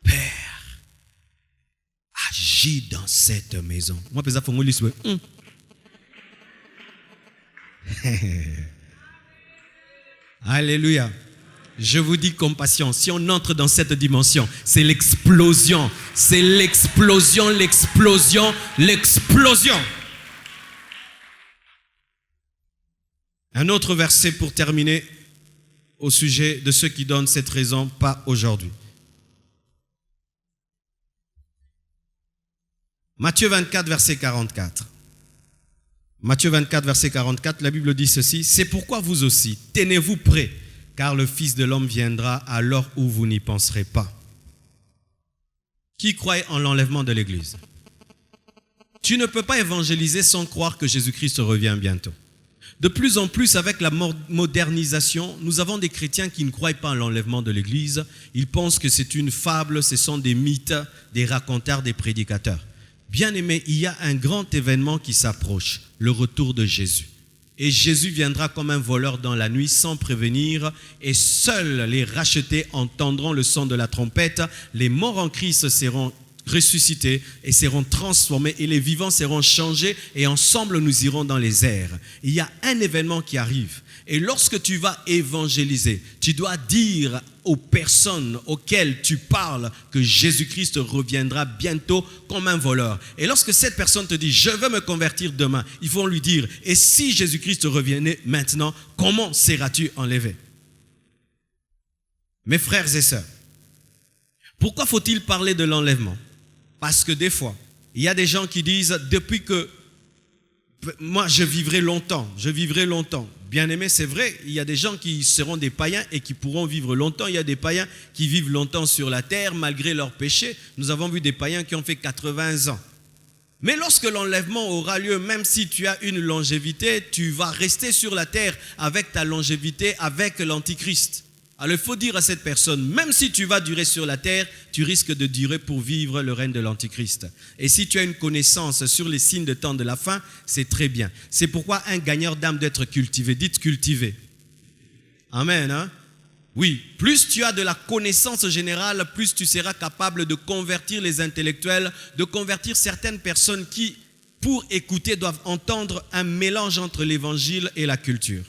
[SPEAKER 1] Père, agis dans cette maison. Moi, il faut me souhaiter. Alléluia. Je vous dis compassion. Si on entre dans cette dimension, c'est l'explosion. C'est l'explosion, l'explosion, l'explosion. Un autre verset pour terminer au sujet de ceux qui donnent cette raison, pas aujourd'hui. Matthieu 24, verset 44. Matthieu 24, verset 44, la Bible dit ceci. C'est pourquoi vous aussi, tenez-vous prêts, car le Fils de l'homme viendra à l'heure où vous n'y penserez pas. Qui croit en l'enlèvement de l'Église? Tu ne peux pas évangéliser sans croire que Jésus-Christ revient bientôt. De plus en plus, avec la modernisation, nous avons des chrétiens qui ne croient pas en l'enlèvement de l'Église. Ils pensent que c'est une fable, ce sont des mythes, des raconteurs, des prédicateurs. Bien-aimés, il y a un grand événement qui s'approche, le retour de Jésus. Et Jésus viendra comme un voleur dans la nuit sans prévenir, et seuls les rachetés entendront le son de la trompette. Les morts en Christ seront ressuscités et seront transformés, et les vivants seront changés, et ensemble nous irons dans les airs. Il y a un événement qui arrive, et lorsque tu vas évangéliser, tu dois dire aux personnes auxquelles tu parles que Jésus-Christ reviendra bientôt comme un voleur. Et lorsque cette personne te dit « je veux me convertir demain », il faut lui dire « et si Jésus-Christ revenait maintenant, comment seras-tu enlevé ?» Mes frères et sœurs, pourquoi faut-il parler de l'enlèvement? Parce que des fois, il y a des gens qui disent, depuis que moi, je vivrai longtemps. Bien aimé, c'est vrai, il y a des gens qui seront des païens et qui pourront vivre longtemps. Il y a des païens qui vivent longtemps sur la terre malgré leurs péchés. Nous avons vu des païens qui ont fait 80 ans. Mais lorsque l'enlèvement aura lieu, même si tu as une longévité, tu vas rester sur la terre avec ta longévité, avec l'Antichrist. Alors il faut dire à cette personne, même si tu vas durer sur la terre, tu risques de durer pour vivre le règne de l'Antichrist. Et si tu as une connaissance sur les signes de temps de la fin, c'est très bien. C'est pourquoi un gagneur d'âme doit être cultivé. Dites cultivé. Amen. Hein? Oui, plus tu as de la connaissance générale, plus tu seras capable de convertir les intellectuels, de convertir certaines personnes qui, pour écouter, doivent entendre un mélange entre l'évangile et la culture.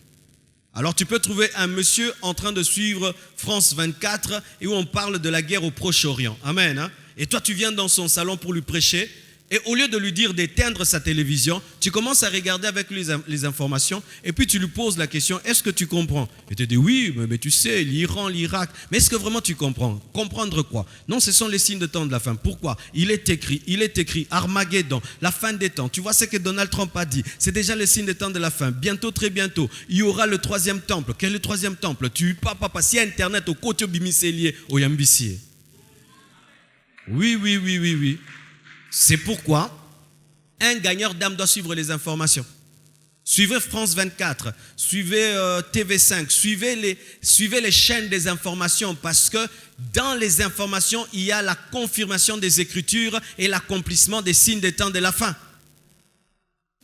[SPEAKER 1] Alors tu peux trouver un monsieur en train de suivre France 24 et où on parle de la guerre au Proche-Orient. Amen. Hein? Et toi tu viens dans son salon pour lui prêcher et au lieu de lui dire d'éteindre sa télévision, tu commences à regarder avec lui les informations et puis tu lui poses la question, est-ce que tu comprends? Il te dit oui, mais tu sais, l'Iran, l'Irak, mais est-ce que vraiment tu comprends? Comprendre quoi? Non, ce sont les signes de temps de la fin. Pourquoi? Il est écrit, Armageddon, la fin des temps. Tu vois ce que Donald Trump a dit, c'est déjà le signe de temps de la fin. Bientôt, très bientôt, il y aura le troisième temple. Quel est le troisième temple? Tu papa, si Internet au côté bimiselier au Yambisier. Oui. C'est pourquoi un gagneur d'âme doit suivre les informations. Suivez France 24, suivez TV5, suivez les chaînes des informations parce que dans les informations, il y a la confirmation des Écritures et l'accomplissement des signes des temps de la fin.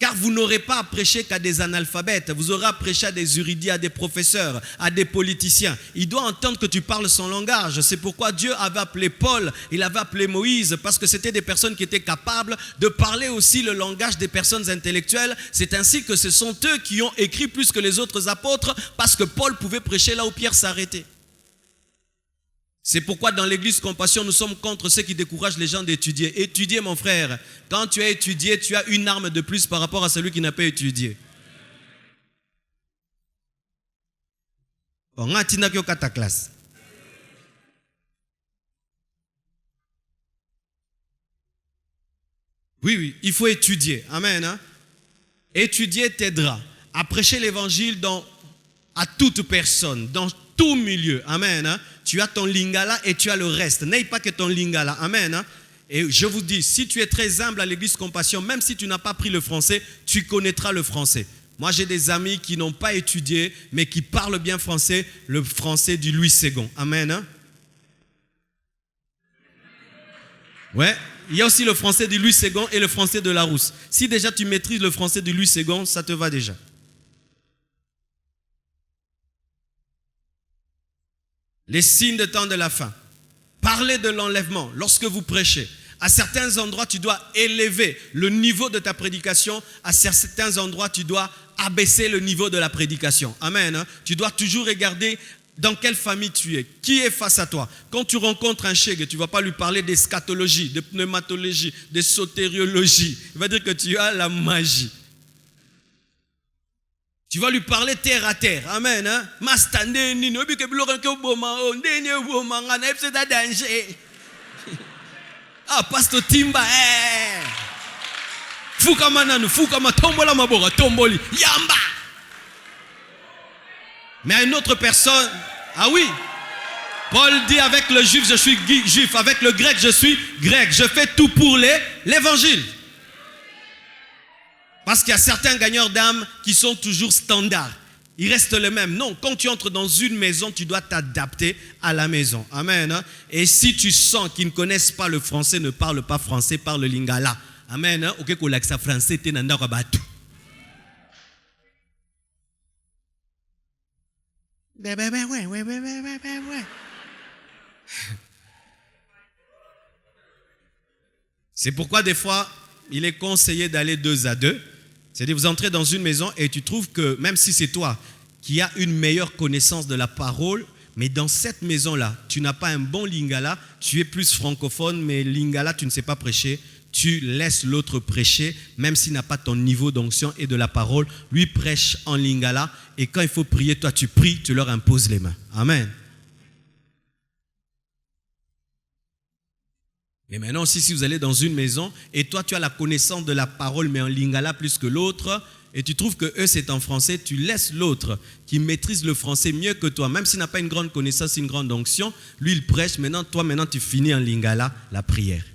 [SPEAKER 1] Car vous n'aurez pas à prêcher qu'à des analphabètes, vous aurez à prêcher à des érudits, à des professeurs, à des politiciens. Il doit entendre que tu parles son langage. C'est pourquoi Dieu avait appelé Paul, il avait appelé Moïse, parce que c'était des personnes qui étaient capables de parler aussi le langage des personnes intellectuelles. C'est ainsi que ce sont eux qui ont écrit plus que les autres apôtres, parce que Paul pouvait prêcher là où Pierre s'arrêtait. C'est pourquoi dans l'église Compassion, nous sommes contre ceux qui découragent les gens d'étudier. Étudier, mon frère. Quand tu as étudié, tu as une arme de plus par rapport à celui qui n'a pas étudié. On a ta classe. Oui, il faut étudier. Amen. Hein? Étudier t'aidera à prêcher l'évangile à toute personne, dans tout milieu. Amen. Hein? Tu as ton lingala et tu as le reste. N'aie pas que ton lingala. Amen. Hein? Et je vous dis, si tu es très humble à l'église Compassion, même si tu n'as pas pris le français, tu connaîtras le français. Moi, j'ai des amis qui n'ont pas étudié, mais qui parlent bien français, le français du Louis II. Amen. Hein? Ouais. Il y a aussi le français du Louis II et le français de Larousse. Si déjà tu maîtrises le français du Louis II, ça te va déjà. Les signes de temps de la fin. Parlez de l'enlèvement lorsque vous prêchez. À certains endroits, tu dois élever le niveau de ta prédication. À certains endroits, tu dois abaisser le niveau de la prédication. Amen. Hein? Tu dois toujours regarder dans quelle famille tu es. Qui est face à toi? Quand tu rencontres un chèque, tu ne vas pas lui parler d'eschatologie, de pneumatologie, de sotériologie. Il va dire que tu as la magie. Tu vas lui parler terre à terre. Amen. Hein? Ah, Pasteur Timba. Fukama tombola mabora, tomboli. Yamba. Mais à une autre personne, ah oui. Paul dit avec le juif, je suis juif. Avec le grec, je suis grec. Je fais tout pour l'évangile. Parce qu'il y a certains gagneurs d'âme qui sont toujours standards. Ils restent les mêmes. Non, quand tu entres dans une maison, tu dois t'adapter à la maison. Amen. Hein? Et si tu sens qu'ils ne connaissent pas le français, ne parlent pas français, parlent lingala. Amen. Hein? Ok, qu'on l'accent français, t'es nanda rabatu. Ouais. C'est pourquoi des fois, il est conseillé d'aller 2 à 2. C'est-à-dire, vous entrez dans une maison et tu trouves que, même si c'est toi qui as une meilleure connaissance de la parole, mais dans cette maison-là, tu n'as pas un bon lingala, tu es plus francophone, mais lingala, tu ne sais pas prêcher, tu laisses l'autre prêcher, même s'il n'a pas ton niveau d'onction et de la parole, lui prêche en lingala, et quand il faut prier, toi tu pries, tu leur imposes les mains. Amen. Mais maintenant aussi, si vous allez dans une maison et toi, tu as la connaissance de la parole, mais en lingala plus que l'autre, et tu trouves que eux, c'est en français, tu laisses l'autre qui maîtrise le français mieux que toi, même s'il n'a pas une grande connaissance, une grande onction, lui, il prêche, maintenant, tu finis en lingala la prière.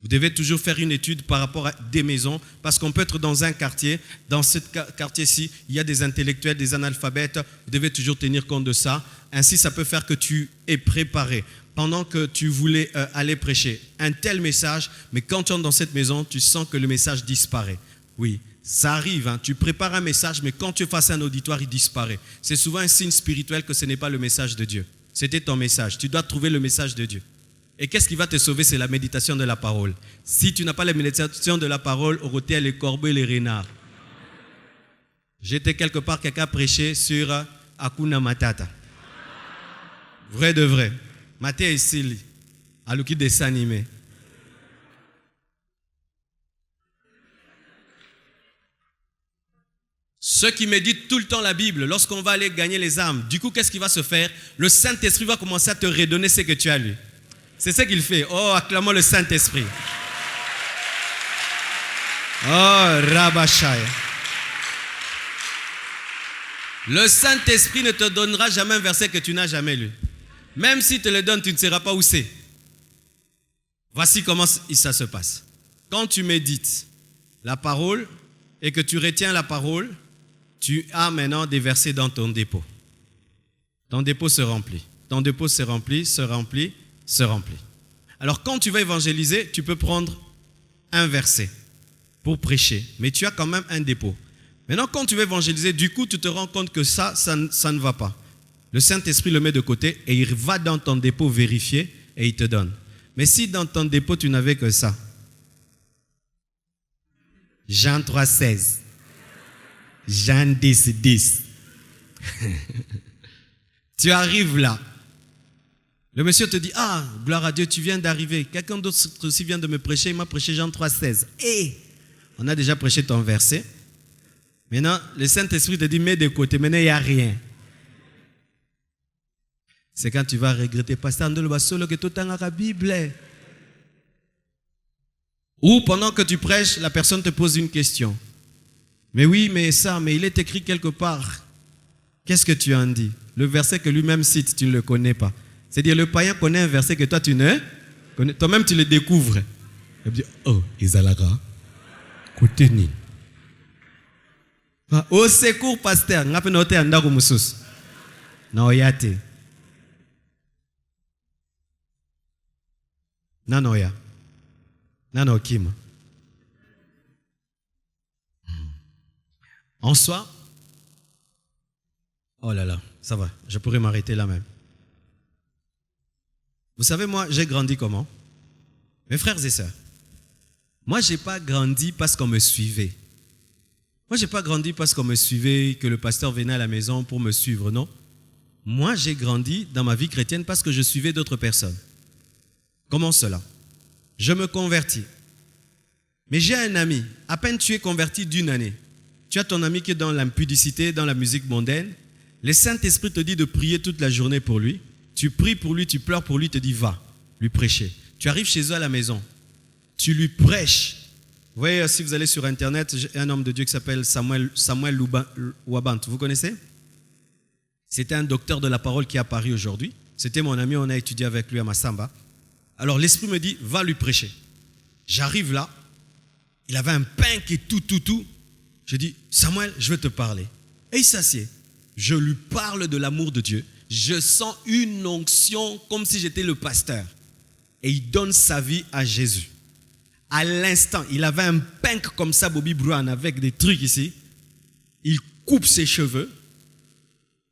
[SPEAKER 1] Vous devez toujours faire une étude par rapport à des maisons, parce qu'on peut être dans un quartier, dans ce quartier-ci, il y a des intellectuels, des analphabètes, vous devez toujours tenir compte de ça. Ainsi, ça peut faire que tu es préparé. Pendant que tu voulais aller prêcher un tel message, mais quand tu entres dans cette maison, tu sens que le message disparaît. Oui, ça arrive, hein. Tu prépares un message, mais quand tu es face à un auditoire, il disparaît. C'est souvent un signe spirituel que ce n'est pas le message de Dieu. C'était ton message. Tu dois trouver le message de Dieu. Et qu'est-ce qui va te sauver? C'est la méditation de la parole. Si tu n'as pas la méditation de la parole, au côté les corbeaux et les renards. J'étais quelque part, quelqu'un prêchait sur Hakuna Matata. Vrai de vrai. Maté et Sili, à l'ouki dessin animé. Ceux qui méditent tout le temps la Bible, lorsqu'on va aller gagner les âmes, du coup, qu'est-ce qui va se faire? Le Saint-Esprit va commencer à te redonner ce que tu as lu. C'est ce qu'il fait. Oh, acclamons le Saint-Esprit. Oh, Rabashaya. Le Saint-Esprit ne te donnera jamais un verset que tu n'as jamais lu. Même s'il te le donne, tu ne sauras pas où c'est. Voici comment ça se passe. Quand tu médites la parole et que tu retiens la parole, tu as maintenant des versets dans ton dépôt. Ton dépôt se remplit. Ton dépôt se remplit, se remplit, se remplit. Alors quand tu vas évangéliser, tu peux prendre un verset pour prêcher, mais tu as quand même un dépôt. Maintenant, quand tu vas évangéliser, du coup, tu te rends compte que ça ne va pas. Le Saint-Esprit le met de côté et il va dans ton dépôt vérifier et il te donne. Mais si dans ton dépôt, tu n'avais que ça. Jean 3,16. Jean 10,10. Tu arrives là. Le monsieur te dit, ah, gloire à Dieu, tu viens d'arriver. Quelqu'un d'autre aussi vient de me prêcher, il m'a prêché Jean 3,16. Et on a déjà prêché ton verset. Maintenant, le Saint-Esprit te dit, mets de côté, maintenant il n'y a rien. C'est quand tu vas regretter, pasteur, on doit solo que tout dans la Bible. Ou pendant que tu prêches, la personne te pose une question. Mais oui, mais il est écrit quelque part. Qu'est-ce que tu en dis? Le verset que lui-même cite, tu ne le connais pas. C'est-à-dire, le païen connaît un verset que toi, tu ne connais. Toi-même, tu le découvres. Il dit, oh, Isalara, Kouteni. Au secours, pasteur, on a noté un dago moussous. Non, yate. Non, ya. Non, kim. En soi, oh là là, ça va, je pourrais m'arrêter là même. Vous savez, moi, j'ai grandi comment? Mes frères et sœurs, moi, je n'ai pas grandi parce qu'on me suivait. Moi, je n'ai pas grandi parce qu'on me suivait, que le pasteur venait à la maison pour me suivre, non. Moi, j'ai grandi dans ma vie chrétienne parce que je suivais d'autres personnes. Comment cela? Je me convertis. Mais j'ai un ami, à peine tu es converti d'une année. Tu as ton ami qui est dans l'impudicité, dans la musique mondaine. Le Saint-Esprit te dit de prier toute la journée pour lui. Tu pries pour lui, tu pleures pour lui, te dit va, lui prêcher. Tu arrives chez eux à la maison. Tu lui prêches. Vous voyez, si vous allez sur Internet, il y a un homme de Dieu qui s'appelle Samuel Wabant. Vous connaissez? C'était un docteur de la parole qui est à Paris aujourd'hui. C'était mon ami, on a étudié avec lui à Massamba. Alors l'Esprit me dit, va lui prêcher. J'arrive là, il avait un pain qui est tout. Je dis, Samuel, je vais te parler. Et il s'assied. Je lui parle de l'amour de Dieu. Je sens une onction comme si j'étais le pasteur. Et il donne sa vie à Jésus. À l'instant, il avait un pink comme ça, Bobby Brown, avec des trucs ici. Il coupe ses cheveux.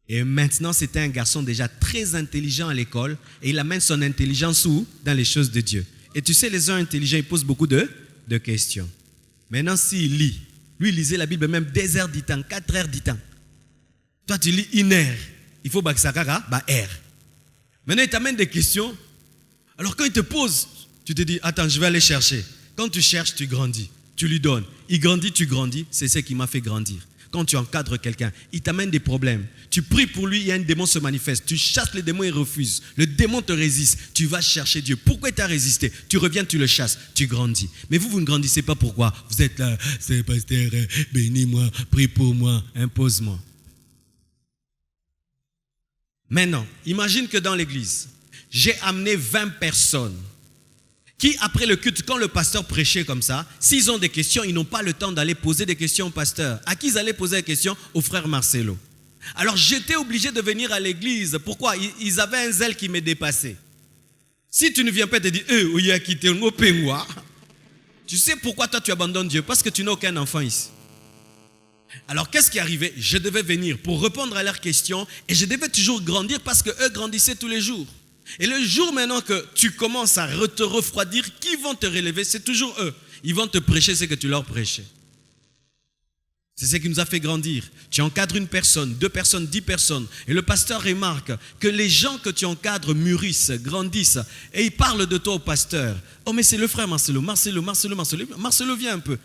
[SPEAKER 1] Et maintenant, c'était un garçon déjà très intelligent à l'école. Et il amène son intelligence où? Dans les choses de Dieu. Et tu sais, les gens intelligents, ils posent beaucoup de questions. Maintenant, s'il lit, lui, il lisait la Bible même 2 heures du temps, 4 heures du temps. Toi, tu lis 1 heure. Il faut Baksakara, R. Maintenant, il t'amène des questions. Alors, quand il te pose, tu te dis, attends, je vais aller chercher. Quand tu cherches, tu grandis. Tu lui donnes. Il grandit, tu grandis. C'est ce qui m'a fait grandir. Quand tu encadres quelqu'un, il t'amène des problèmes. Tu pries pour lui, il y a un démon se manifeste. Tu chasses le démon, il refuse. Le démon te résiste. Tu vas chercher Dieu. Pourquoi il t'a résisté? Tu reviens, tu le chasses, tu grandis. Mais vous ne grandissez pas pourquoi? Vous êtes là, c'est pasteur, bénis-moi, prie pour moi, impose-moi. Maintenant, imagine que dans l'église, j'ai amené 20 personnes qui, après le culte, quand le pasteur prêchait comme ça, s'ils ont des questions, ils n'ont pas le temps d'aller poser des questions au pasteur. À qui ils allaient poser des questions? Au frère Marcelo. Alors, j'étais obligé de venir à l'église. Pourquoi? Ils avaient un zèle qui me dépassait. Si tu ne viens pas te dire, tu sais pourquoi toi tu abandonnes Dieu? Parce que tu n'as aucun enfant ici. Alors, qu'est-ce qui arrivait? Je devais venir pour répondre à leurs questions et je devais toujours grandir parce qu'eux grandissaient tous les jours. Et le jour maintenant que tu commences à te refroidir, qui vont te relever? C'est toujours eux. Ils vont te prêcher ce que tu leur prêchais. C'est ce qui nous a fait grandir. Tu encadres une personne, 2 personnes, 10 personnes. Et le pasteur remarque que les gens que tu encadres mûrissent, grandissent. Et ils parlent de toi au pasteur. Oh mais c'est le frère Marcelo, Marcelo, viens un peu.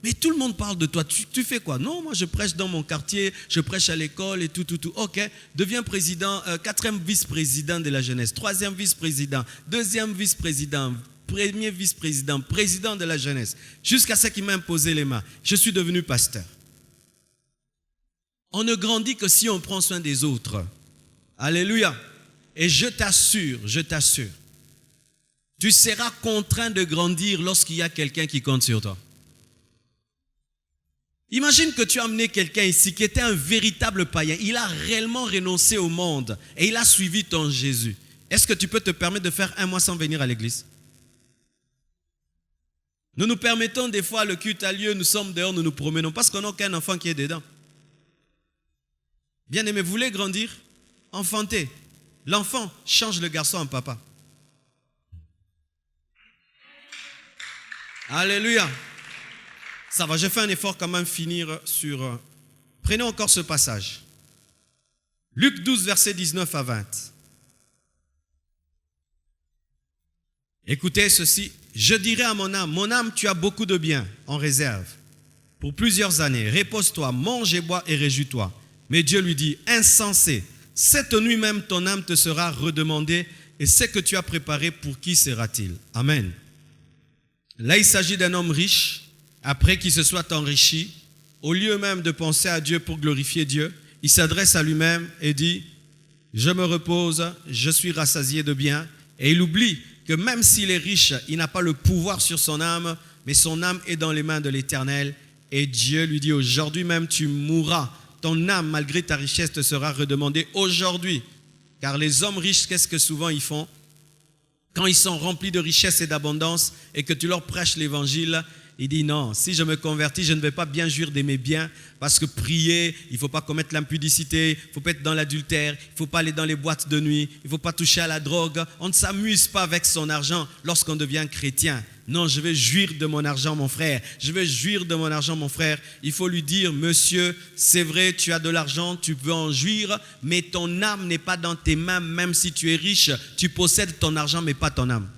[SPEAKER 1] Mais tout le monde parle de toi. Tu fais quoi? Non, moi je prêche dans mon quartier, je prêche à l'école et tout. Ok, deviens président, 4e vice-président de la jeunesse, 3e vice-président, 2e vice-président, 1er vice-président, président de la jeunesse. Jusqu'à ce qu'il m'a imposé les mains. Je suis devenu pasteur. On ne grandit que si on prend soin des autres. Alléluia. Et je t'assure, tu seras contraint de grandir lorsqu'il y a quelqu'un qui compte sur toi. Imagine que tu as amené quelqu'un ici qui était un véritable païen. Il a réellement renoncé au monde et il a suivi ton Jésus. Est-ce que tu peux te permettre de faire 1 mois sans venir à l'église? Nous nous permettons des fois, le culte a lieu, nous sommes dehors, nous nous promenons parce qu'on n'a aucun enfant qui est dedans. Bien aimé, vous voulez grandir? Enfantez. L'enfant change le garçon en papa. Alléluia. Ça va, je fais un effort quand même finir sur... Prenez encore ce passage. Luc 12, versets 19 à 20. Écoutez ceci. Je dirai à mon âme, tu as beaucoup de biens en réserve pour plusieurs années. Repose-toi, mange et bois et réjouis-toi. Mais Dieu lui dit, insensé, cette nuit même ton âme te sera redemandée et ce que tu as préparé, pour qui sera-t-il? Amen. Là, il s'agit d'un homme riche. Après qu'il se soit enrichi, au lieu même de penser à Dieu pour glorifier Dieu, il s'adresse à lui-même et dit, je me repose, je suis rassasié de biens. Et il oublie que même s'il est riche, il n'a pas le pouvoir sur son âme, mais son âme est dans les mains de l'Éternel. Et Dieu lui dit, aujourd'hui même tu mourras. Ton âme, malgré ta richesse, te sera redemandée aujourd'hui. Car les hommes riches, qu'est-ce que souvent ils font? Quand ils sont remplis de richesse et d'abondance et que tu leur prêches l'évangile, il dit non, si je me convertis, je ne vais pas bien jouir de mes biens parce que prier, il ne faut pas commettre l'impudicité, il ne faut pas être dans l'adultère, il ne faut pas aller dans les boîtes de nuit, il ne faut pas toucher à la drogue. On ne s'amuse pas avec son argent lorsqu'on devient chrétien. Non, je vais jouir de mon argent, mon frère. Je vais jouir de mon argent, mon frère. Il faut lui dire, monsieur, c'est vrai, tu as de l'argent, tu peux en jouir, mais ton âme n'est pas dans tes mains, même si tu es riche. Tu possèdes ton argent, mais pas ton âme.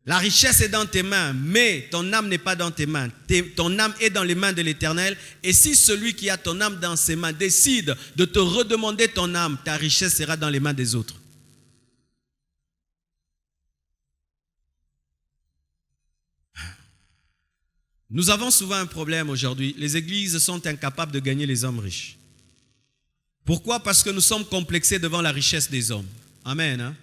[SPEAKER 1] La richesse est dans tes mains, mais ton âme n'est pas dans tes mains. Ton âme est dans les mains de l'Éternel. Et si celui qui a ton âme dans ses mains décide de te redemander ton âme, ta richesse sera dans les mains des autres. Nous avons souvent un problème aujourd'hui. Les églises sont incapables de gagner les hommes riches. Pourquoi? Parce que nous sommes complexés devant la richesse des hommes. Amen. Hein?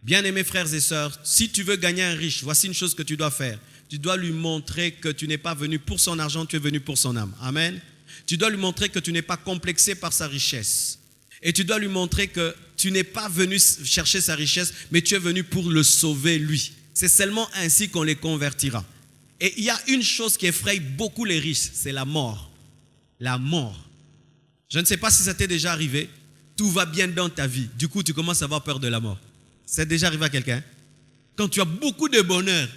[SPEAKER 1] Bien-aimés frères et sœurs, si tu veux gagner un riche, voici une chose que tu dois faire. Tu dois lui montrer que tu n'es pas venu pour son argent, tu es venu pour son âme. Amen. Tu dois lui montrer que tu n'es pas complexé par sa richesse. Et tu dois lui montrer que tu n'es pas venu chercher sa richesse, mais tu es venu pour le sauver lui. C'est seulement ainsi qu'on les convertira. Et il y a une chose qui effraie beaucoup les riches, c'est la mort. La mort. Je ne sais pas si ça t'est déjà arrivé. Tout va bien dans ta vie. Du coup, tu commences à avoir peur de la mort. C'est déjà arrivé à quelqu'un? Quand tu as beaucoup de bonheur,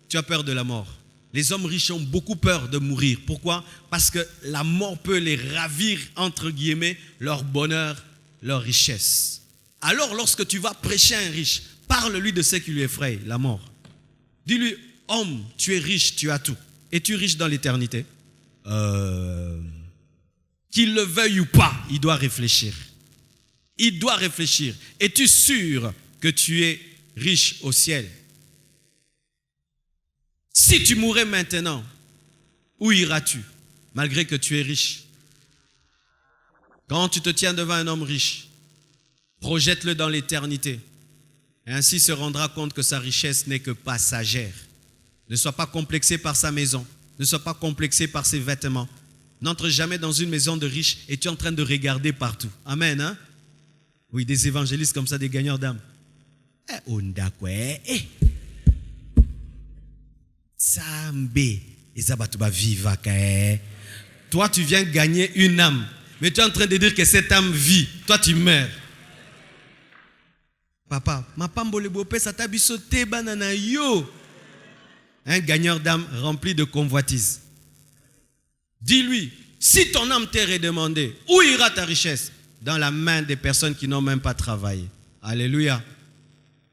[SPEAKER 1] tu as peur de la mort. Les hommes riches ont beaucoup peur de mourir. Pourquoi? Parce que la mort peut les ravir, entre guillemets, leur bonheur, leur richesse. Alors, lorsque tu vas prêcher à un riche, parle-lui de ce qui lui effraie, la mort. Dis-lui, homme, tu es riche, tu as tout. Es-tu riche dans l'éternité? qu'il le veuille ou pas, il doit réfléchir. Il doit réfléchir. Es-tu sûr que tu es riche au ciel? Si tu mourais maintenant, où iras-tu, malgré que tu es riche? Quand tu te tiens devant un homme riche, projette-le dans l'éternité. Et ainsi se rendra compte que sa richesse n'est que passagère. Ne sois pas complexé par sa maison. Ne sois pas complexé par ses vêtements. N'entre jamais dans une maison de riche et tu es en train de regarder partout. Amen, hein? Oui, des évangélistes comme ça, des gagneurs d'âme. Toi, tu viens gagner une âme. Mais tu es en train de dire que cette âme vit. Toi, tu meurs. Papa, ma pambole bopé, ça t'a bisoté banana yo. Un gagneur d'âme rempli de convoitise. Dis-lui, si ton âme t'est redemandée, où ira ta richesse? Dans la main des personnes qui n'ont même pas travaillé. Alléluia.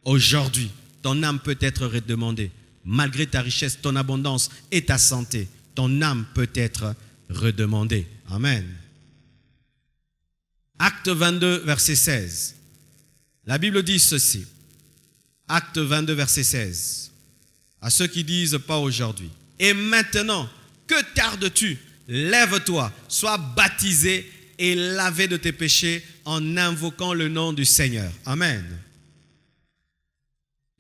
[SPEAKER 1] Aujourd'hui, ton âme peut être redemandée. Malgré ta richesse, ton abondance et ta santé, ton âme peut être redemandée. Amen. Acte 22, verset 16. La Bible dit ceci. Acte 22, verset 16. À ceux qui disent pas aujourd'hui. Et maintenant, que tardes-tu? Lève-toi, sois baptisé et lavé de tes péchés en invoquant le nom du Seigneur. Amen.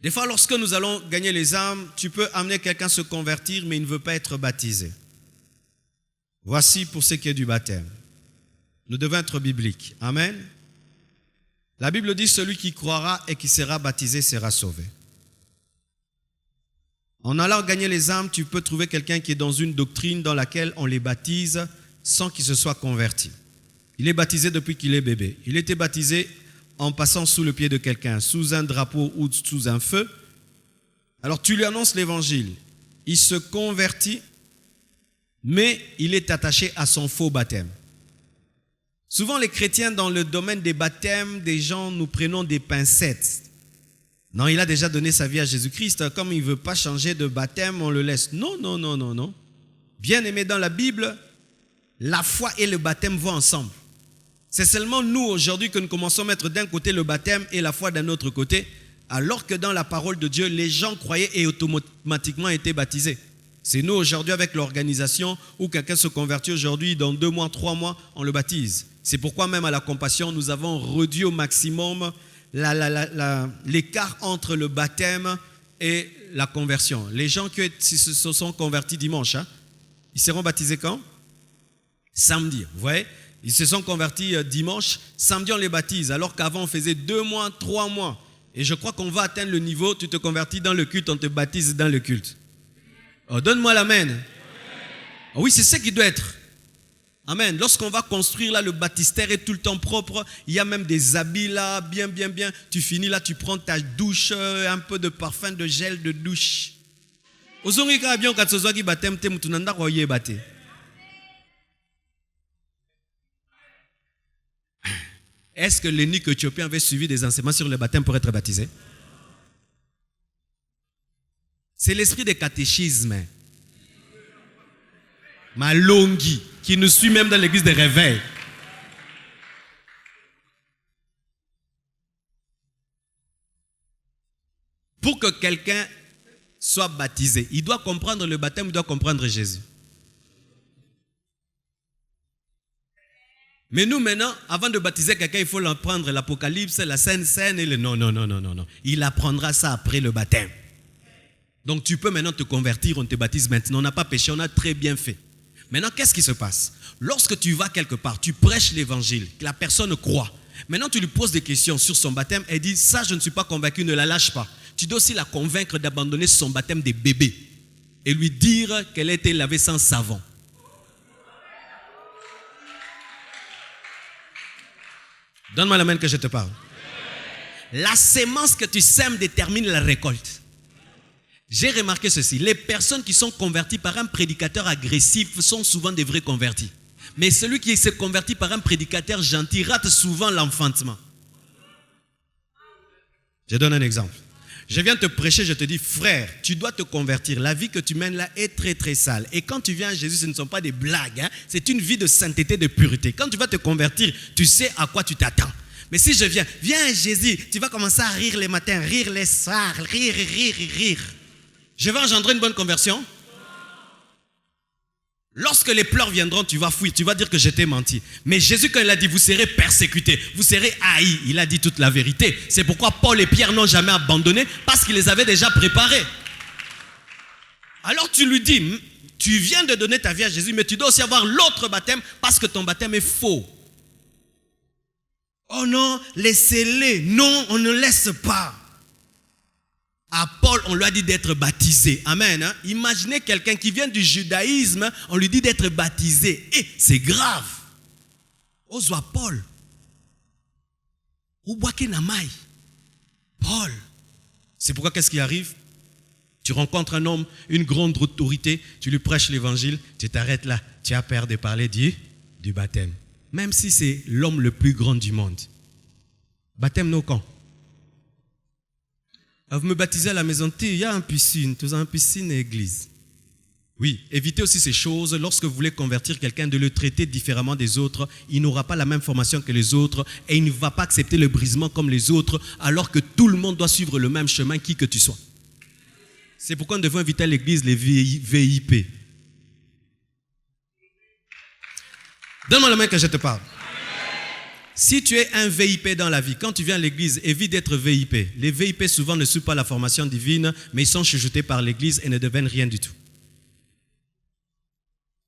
[SPEAKER 1] Des fois, lorsque nous allons gagner les âmes, tu peux amener quelqu'un se convertir, mais il ne veut pas être baptisé. Voici pour ce qui est du baptême. Nous devons être bibliques. Amen. La Bible dit, celui qui croira et qui sera baptisé sera sauvé. En allant gagner les âmes, tu peux trouver quelqu'un qui est dans une doctrine dans laquelle on les baptise sans qu'il se soit converti. Il est baptisé depuis qu'il est bébé. Il était baptisé en passant sous le pied de quelqu'un, sous un drapeau ou sous un feu. Alors tu lui annonces l'évangile. Il se convertit, mais il est attaché à son faux baptême. Souvent les chrétiens dans le domaine des baptêmes, des gens nous prenons des pincettes. Non, il a déjà donné sa vie à Jésus-Christ. Comme il ne veut pas changer de baptême, on le laisse. Non, non, non, non, non. Bien aimé dans la Bible, la foi et le baptême vont ensemble. C'est seulement nous aujourd'hui que nous commençons à mettre d'un côté le baptême et la foi d'un autre côté, alors que dans la parole de Dieu, les gens croyaient et automatiquement étaient baptisés. C'est nous aujourd'hui avec l'organisation où quelqu'un se convertit aujourd'hui, dans 2 mois, 3 mois, on le baptise. C'est pourquoi même à la Compassion, nous avons réduit au maximum l'écart entre le baptême et la conversion. Les gens qui se sont convertis dimanche, ils seront baptisés quand? Samedi, vous voyez? Ils se sont convertis dimanche, samedi on les baptise, alors qu'avant on faisait 2 mois, 3 mois. Et je crois qu'on va atteindre le niveau, tu te convertis dans le culte, on te baptise dans le culte. Oh, donne-moi l'amen. Oh, oui, c'est ce qui doit être. Amen. Lorsqu'on va construire là, le baptistère est tout le temps propre. Il y a même des habits là, bien. Tu finis là, tu prends ta douche, un peu de parfum, de gel de douche. Est-ce que l'eunuque éthiopien avait suivi des enseignements sur le baptême pour être baptisé? C'est l'esprit des catéchismes. Malongi, qui nous suit même dans l'église des réveils. Pour que quelqu'un soit baptisé, il doit comprendre le baptême, il doit comprendre Jésus. Mais nous maintenant, avant de baptiser quelqu'un, il faut apprendre l'Apocalypse, la Sainte Seine et le non. Il apprendra ça après le baptême. Donc tu peux maintenant te convertir, on te baptise maintenant. On n'a pas péché, on a très bien fait. Maintenant, qu'est-ce qui se passe? Lorsque tu vas quelque part, tu prêches l'évangile, que la personne croit. Maintenant, tu lui poses des questions sur son baptême. Elle dit, ça, je ne suis pas convaincu, ne la lâche pas. Tu dois aussi la convaincre d'abandonner son baptême des bébés et lui dire qu'elle a été lavée sans savon. Donne-moi la main que je te parle. La sémence que tu sèmes détermine la récolte. J'ai remarqué ceci, les personnes qui sont converties par un prédicateur agressif sont souvent des vrais convertis. Mais celui qui se convertit par un prédicateur gentil rate souvent l'enfantement. Je donne un exemple. Je viens te prêcher, je te dis, frère, tu dois te convertir. La vie que tu mènes là est très très sale. Et quand tu viens à Jésus, ce ne sont pas des blagues. C'est une vie de sainteté, de pureté. Quand tu vas te convertir, tu sais à quoi tu t'attends. Mais si je viens à Jésus, tu vas commencer à rire les matins, rire les soirs, rire. Je vais engendrer une bonne conversion. Lorsque les pleurs viendront, tu vas fuir, tu vas dire que je t'ai menti. Mais Jésus, quand il a dit, vous serez persécutés, vous serez haïs, il a dit toute la vérité. C'est pourquoi Paul et Pierre n'ont jamais abandonné, parce qu'ils les avaient déjà préparés. Alors tu lui dis, tu viens de donner ta vie à Jésus, mais tu dois aussi avoir l'autre baptême, parce que ton baptême est faux. Oh non, laissez-les. Non, on ne laisse pas. À Paul, on lui a dit d'être baptisé. Amen. Imaginez quelqu'un qui vient du judaïsme, on lui dit d'être baptisé. Et c'est grave. Ozwa Paul. Paul. C'est pourquoi qu'est-ce qui arrive? Tu rencontres un homme, une grande autorité, tu lui prêches l'évangile, tu t'arrêtes là, tu as peur de parler du baptême. Même si c'est l'homme le plus grand du monde. Baptême no quand? Vous me baptisez à la maison, il y a une piscine, tu as une piscine et église. Oui, évitez aussi ces choses. Lorsque vous voulez convertir quelqu'un, de le traiter différemment des autres. Il n'aura pas la même formation que les autres et il ne va pas accepter le brisement comme les autres, alors que tout le monde doit suivre le même chemin, qui que tu sois. C'est pourquoi nous devons inviter à l'église les VIP. Donne-moi la main que je te parle. Si tu es un VIP dans la vie, quand tu viens à l'église, évite d'être VIP. Les VIP souvent ne suivent pas la formation divine, mais ils sont chuchotés par l'église et ne deviennent rien du tout.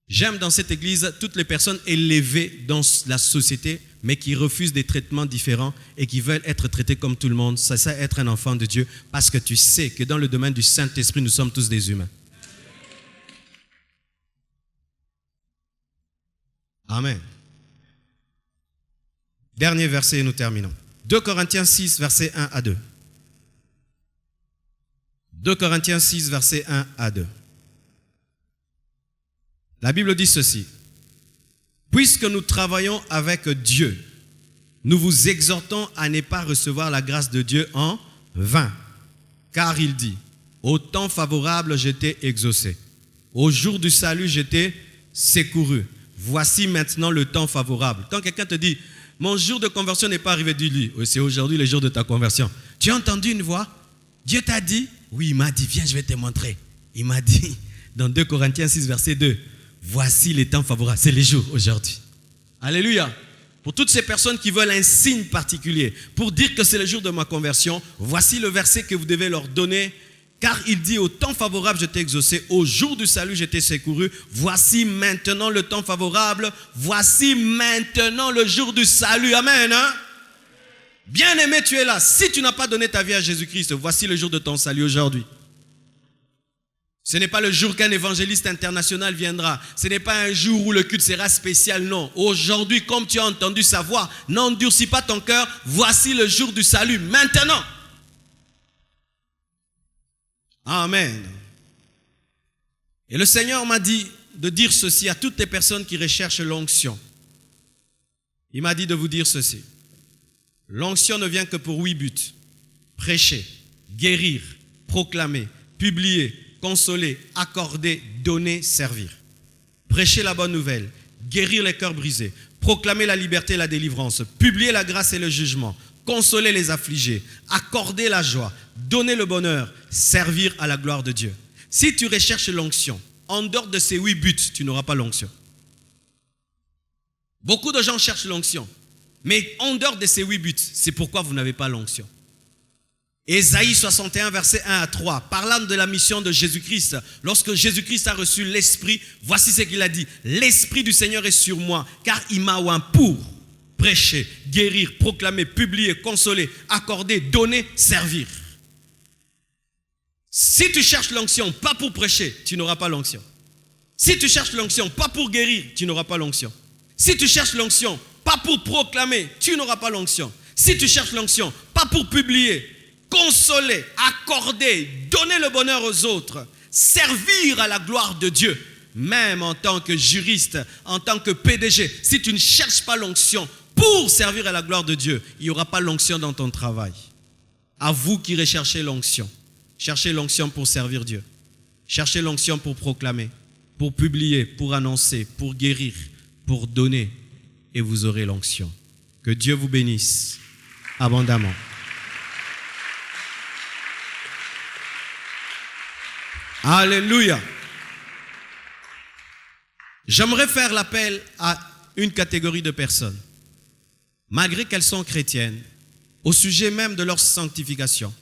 [SPEAKER 1] J'aime dans cette église toutes les personnes élevées dans la société, mais qui refusent des traitements différents et qui veulent être traités comme tout le monde. C'est ça, être un enfant de Dieu, parce que tu sais que dans le domaine du Saint-Esprit, nous sommes tous des humains. Amen. Dernier verset et nous terminons. 2 Corinthiens 6, versets 1 à 2. 2 Corinthiens 6, versets 1 à 2. La Bible dit ceci. Puisque nous travaillons avec Dieu, nous vous exhortons à ne pas recevoir la grâce de Dieu en vain. Car il dit, au temps favorable, je t'ai exaucé. Au jour du salut, je t'ai secouru. Voici maintenant le temps favorable. Quand quelqu'un te dit, mon jour de conversion n'est pas arrivé, dis-lui, c'est aujourd'hui le jour de ta conversion. Tu as entendu une voix? Dieu t'a dit? Oui, il m'a dit, viens, je vais te montrer. Il m'a dit, dans 2 Corinthiens 6, verset 2, voici les temps favorables. C'est les jours aujourd'hui. Alléluia. Pour toutes ces personnes qui veulent un signe particulier, pour dire que c'est le jour de ma conversion, voici le verset que vous devez leur donner. Car il dit, au temps favorable, je t'ai exaucé. Au jour du salut, je t'ai secouru. Voici maintenant le temps favorable. Voici maintenant le jour du salut. Amen. Bien-aimé, tu es là. Si tu n'as pas donné ta vie à Jésus-Christ, voici le jour de ton salut aujourd'hui. Ce n'est pas le jour qu'un évangéliste international viendra. Ce n'est pas un jour où le culte sera spécial, non. Aujourd'hui, comme tu as entendu sa voix, n'endurcis pas ton cœur. Voici le jour du salut. Maintenant. Amen. Et le Seigneur m'a dit de dire ceci à toutes les personnes qui recherchent l'onction. Il m'a dit de vous dire ceci. L'onction ne vient que pour 8 buts. Prêcher, guérir, proclamer, publier, consoler, accorder, donner, servir. Prêcher la bonne nouvelle, guérir les cœurs brisés, proclamer la liberté et la délivrance, publier la grâce et le jugement, consoler les affligés, accorder la joie, donner le bonheur, servir à la gloire de Dieu. Si tu recherches l'onction, en dehors de ces 8 buts, tu n'auras pas l'onction. Beaucoup de gens cherchent l'onction, mais en dehors de ces 8 buts, c'est pourquoi vous n'avez pas l'onction. Ésaïe 61, versets 1 à 3, parlant de la mission de Jésus-Christ, lorsque Jésus-Christ a reçu l'Esprit, voici ce qu'il a dit. L'Esprit du Seigneur est sur moi, car il m'a oint pour prêcher, guérir, proclamer, publier, consoler, accorder, donner, servir. Si tu cherches l'onction, pas pour prêcher, tu n'auras pas l'onction. Si tu cherches l'onction, pas pour guérir, tu n'auras pas l'onction. Si tu cherches l'onction, pas pour proclamer, tu n'auras pas l'onction. Si tu cherches l'onction, pas pour publier, consoler, accorder, donner le bonheur aux autres, servir à la gloire de Dieu, même en tant que juriste, en tant que PDG, si tu ne cherches pas l'onction pour servir à la gloire de Dieu, il n'y aura pas l'onction dans ton travail. À vous qui recherchez l'onction. Cherchez l'onction pour servir Dieu. Cherchez l'onction pour proclamer, pour publier, pour annoncer, pour guérir, pour donner. Et vous aurez l'onction. Que Dieu vous bénisse abondamment. Alléluia. J'aimerais faire l'appel à une catégorie de personnes, malgré qu'elles sont chrétiennes, au sujet même de leur sanctification.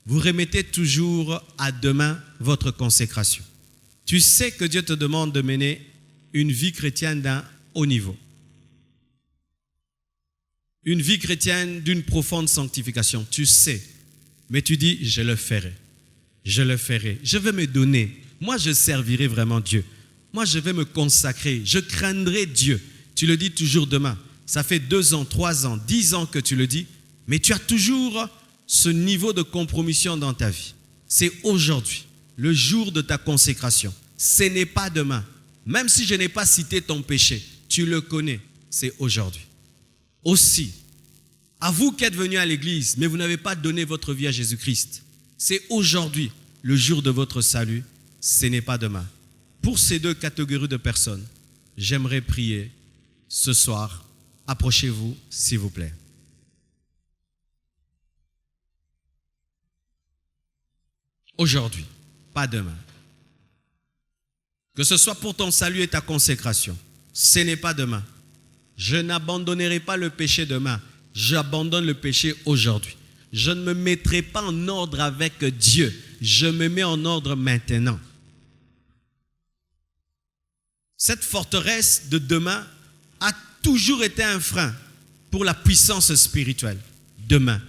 [SPEAKER 1] Vous remettez toujours à demain votre consécration. Tu sais que Dieu te demande de mener une vie chrétienne d'un haut niveau. Une vie chrétienne d'une profonde sanctification. Tu sais, mais tu dis, je le ferai. Je le ferai. Je vais me donner. Moi, je servirai vraiment Dieu. Moi, je vais me consacrer. Je craindrai Dieu. Tu le dis toujours demain. Ça fait 2 ans, 3 ans, 10 ans que tu le dis, mais tu as toujours ce niveau de compromission dans ta vie. C'est aujourd'hui, le jour de ta consécration. Ce n'est pas demain. Même si je n'ai pas cité ton péché, tu le connais. C'est aujourd'hui. Aussi, à vous qui êtes venus à l'église, mais vous n'avez pas donné votre vie à Jésus-Christ, c'est aujourd'hui le jour de votre salut, ce n'est pas demain. Pour ces 2 catégories de personnes, j'aimerais prier ce soir. Approchez-vous, s'il vous plaît. Aujourd'hui, pas demain. Que ce soit pour ton salut et ta consécration, ce n'est pas demain. Je n'abandonnerai pas le péché demain. J'abandonne le péché aujourd'hui. Je ne me mettrai pas en ordre avec Dieu. Je me mets en ordre maintenant. Cette forteresse de demain a toujours été un frein pour la puissance spirituelle. Demain.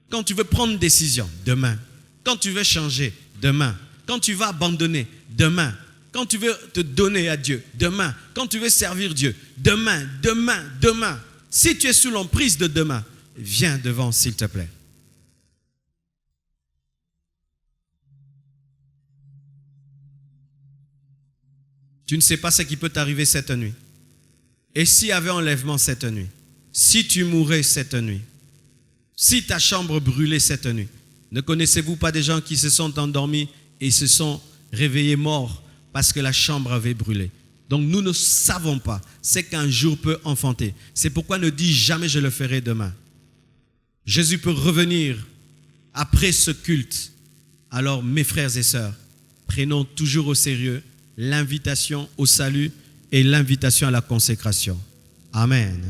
[SPEAKER 1] Quand tu veux prendre une décision, demain. Quand tu veux changer, demain. Quand tu vas abandonner, demain. Quand tu veux te donner à Dieu, demain. Quand tu veux servir Dieu, demain, demain, demain. Si tu es sous l'emprise de demain, viens devant, s'il te plaît. Tu ne sais pas ce qui peut t'arriver cette nuit. Et s'il y avait enlèvement cette nuit, si tu mourais cette nuit, si ta chambre brûlait cette nuit, ne connaissez-vous pas des gens qui se sont endormis et se sont réveillés morts parce que la chambre avait brûlé? Donc nous ne savons pas ce qu'un jour peut enfanter. C'est pourquoi ne dis jamais je le ferai demain. Jésus peut revenir après ce culte. Alors mes frères et sœurs, prenons toujours au sérieux l'invitation au salut et l'invitation à la consécration. Amen.